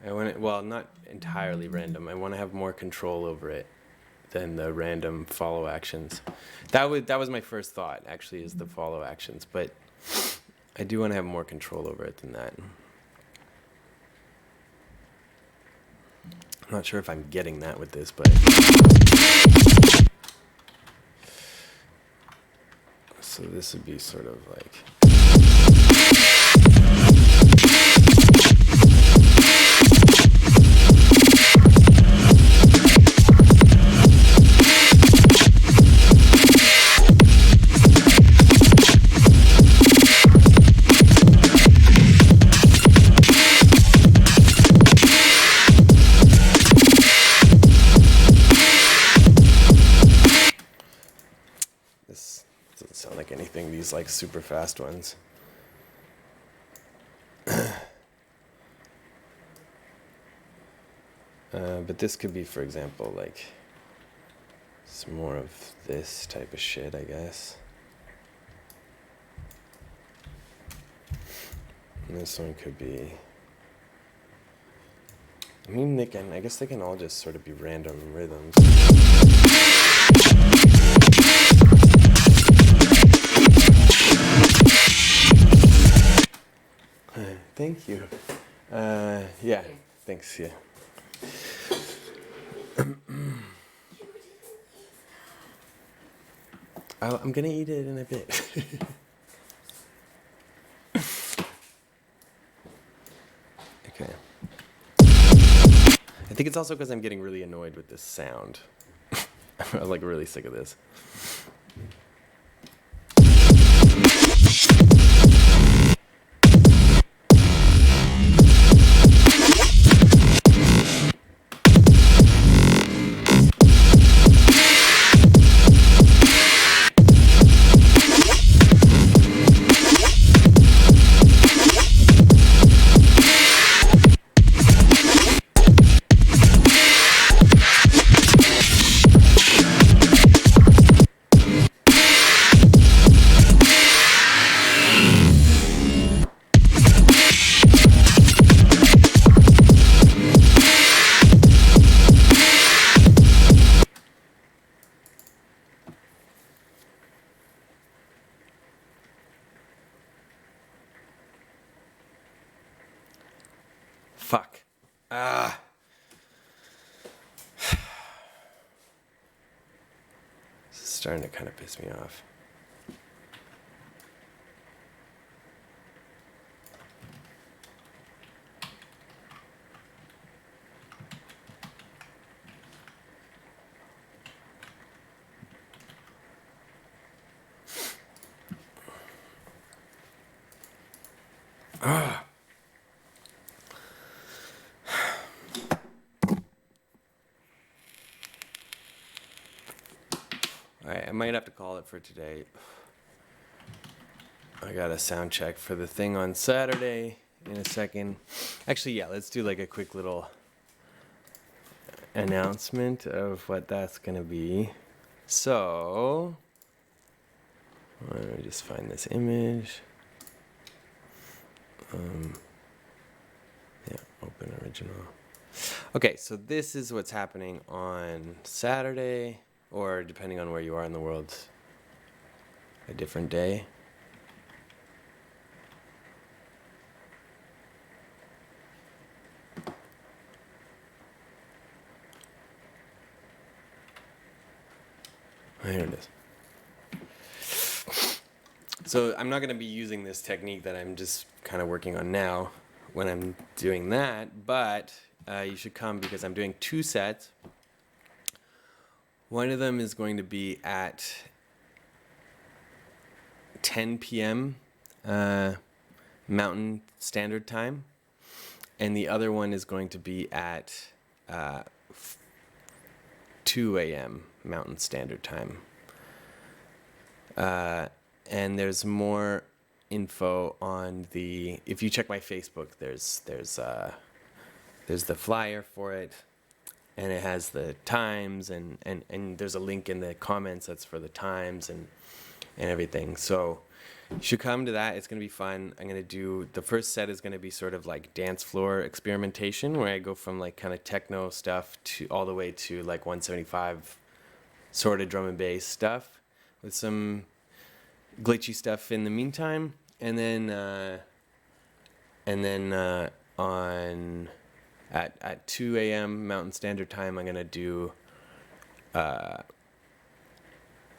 I want it, well, not entirely random. I want to have more control over it than the random follow actions. That was my first thought, actually, is the follow actions. But I do want to have more control over it than that. I'm not sure if I'm getting that with this, but... So this would be sort of like... This doesn't sound like anything, these like super fast ones. But this could be, for example, like some more of this type of shit, I guess. And this one could be... I mean, I guess they can all just sort of be random rhythms. Thank you. Yeah, thanks, yeah. I'm gonna eat it in a bit. Okay. I think it's also because I'm getting really annoyed with this sound. I'm like really sick of this. Fuck. Ah. This is starting to kind of piss me off. Ah. Alright, I might have to call it for today. I got a sound check for the thing on Saturday in a second. Actually, yeah, let's do like a quick little announcement of what that's gonna be. So, let me just find this image. Yeah, open original. Okay, so this is what's happening on Saturday, or depending on where you are in the world, a different day. Here it is. So I'm not going to be using this technique that I'm just kind of working on now when I'm doing that, but you should come because I'm doing 2 sets. One of them is going to be at 10 p.m. Mountain Standard Time, and the other one is going to be at 2 a.m. Mountain Standard Time. And there's more info on the. If you check my Facebook, there's the flyer for it, and it has the times, and there's a link in the comments that's for the times and everything. So you should come to that. It's going to be fun. I'm going to do, the first set is going to be sort of like dance floor experimentation, where I go from like kind of techno stuff to all the way to like 175 sort of drum and bass stuff with some glitchy stuff in the meantime. And then on at 2 a.m. Mountain Standard Time, I'm going to do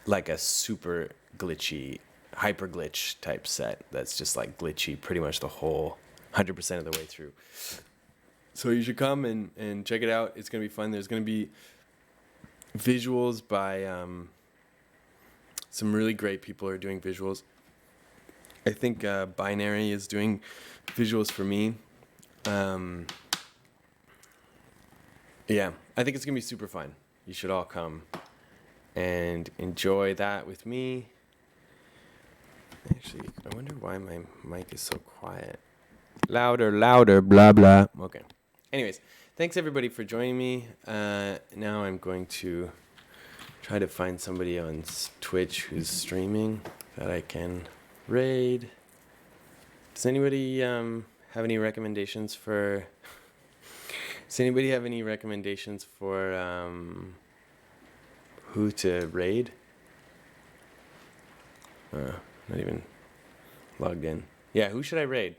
like a super glitchy, hyper glitch type set that's just like glitchy pretty much the whole 100% of the way through. So you should come and check it out. It's going to be fun. There's going to be visuals by some really great people are doing visuals. I think Binary is doing visuals for me. Yeah, I think it's going to be super fun. You should all come and enjoy that with me. Actually, I wonder why my mic is so quiet. Louder, blah, blah. Okay. Anyways, thanks everybody for joining me. Now I'm going to try to find somebody on Twitch who's streaming that I can raid. Does anybody have any recommendations for... Does anybody have any recommendations for who to raid? Not even logged in. Yeah, who should I raid?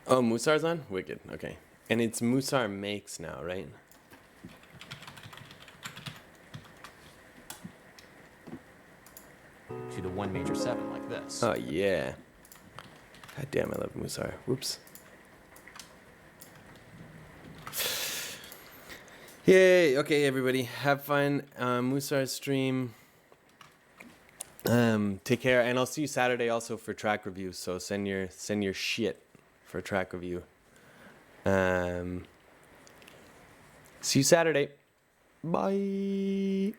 Oh, Musar's on? Wicked, okay. And it's Musar Makes now, right? To the 1 major 7 like this. Oh, yeah. God damn, I love Musar. Whoops. Yay, okay, everybody. Have fun. Musar's stream. Take care, and I'll see you Saturday also for track review, so send your shit for track review. See you Saturday. Bye.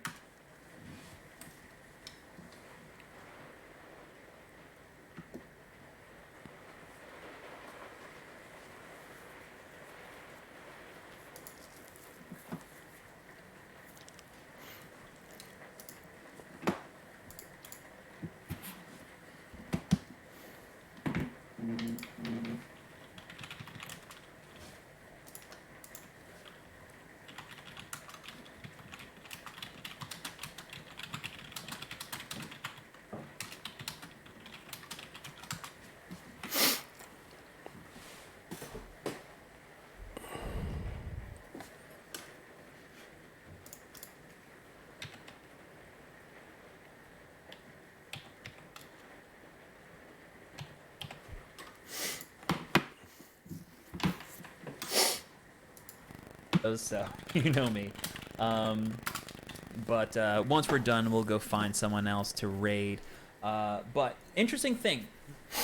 So you know me. But once we're done, we'll go find someone else to raid. But interesting thing,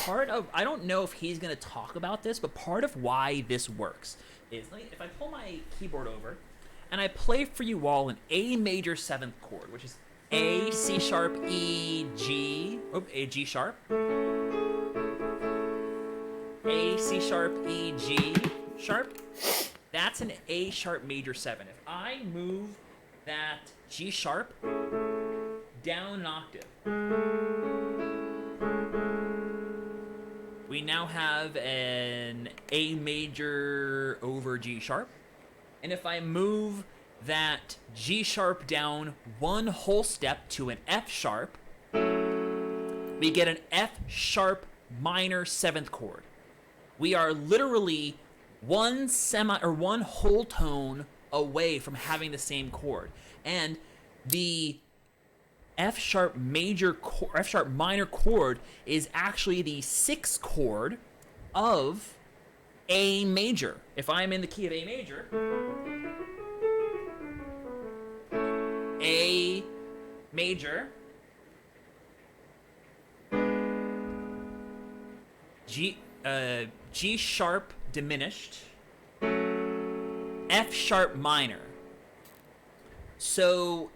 I don't know if he's gonna talk about this, but part of why this works is if I pull my keyboard over and I play for you all an A major 7th chord, which is A, C sharp, E, G, A, G sharp, A, C sharp, E, G sharp. That's an A sharp major 7. If I move that G sharp down an octave, we now have an A major over G sharp. And if I move that G sharp down one whole step to an F sharp, we get an F sharp minor 7th chord. We are literally one whole tone away from having the same chord. And the F sharp minor chord is actually the 6th chord of A major. If I'm in the key of A major, A major, G sharp diminished, F sharp minor. So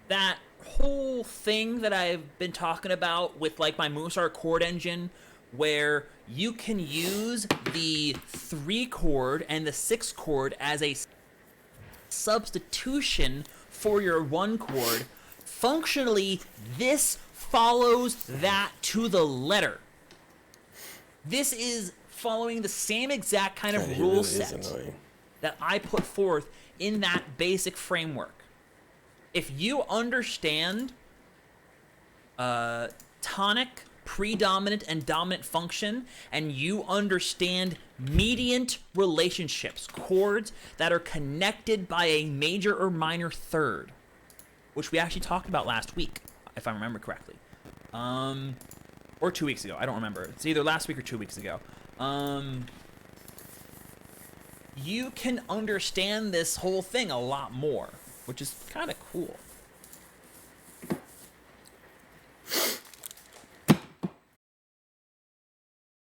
that whole thing that I've been talking about with like my Mozart chord engine, where you can use the 3 chord and the 6 chord as a substitution for your 1 chord, functionally this follows that to the letter. This is following the same exact kind of rule set that I put forth in that basic framework. If you understand tonic, predominant, and dominant function, and you understand mediant relationships, chords that are connected by a major or minor third, which we actually talked about last week, if I remember correctly. Or 2 weeks ago, I don't remember. It's either last week or 2 weeks ago. You can understand this whole thing a lot more, which is kind of cool.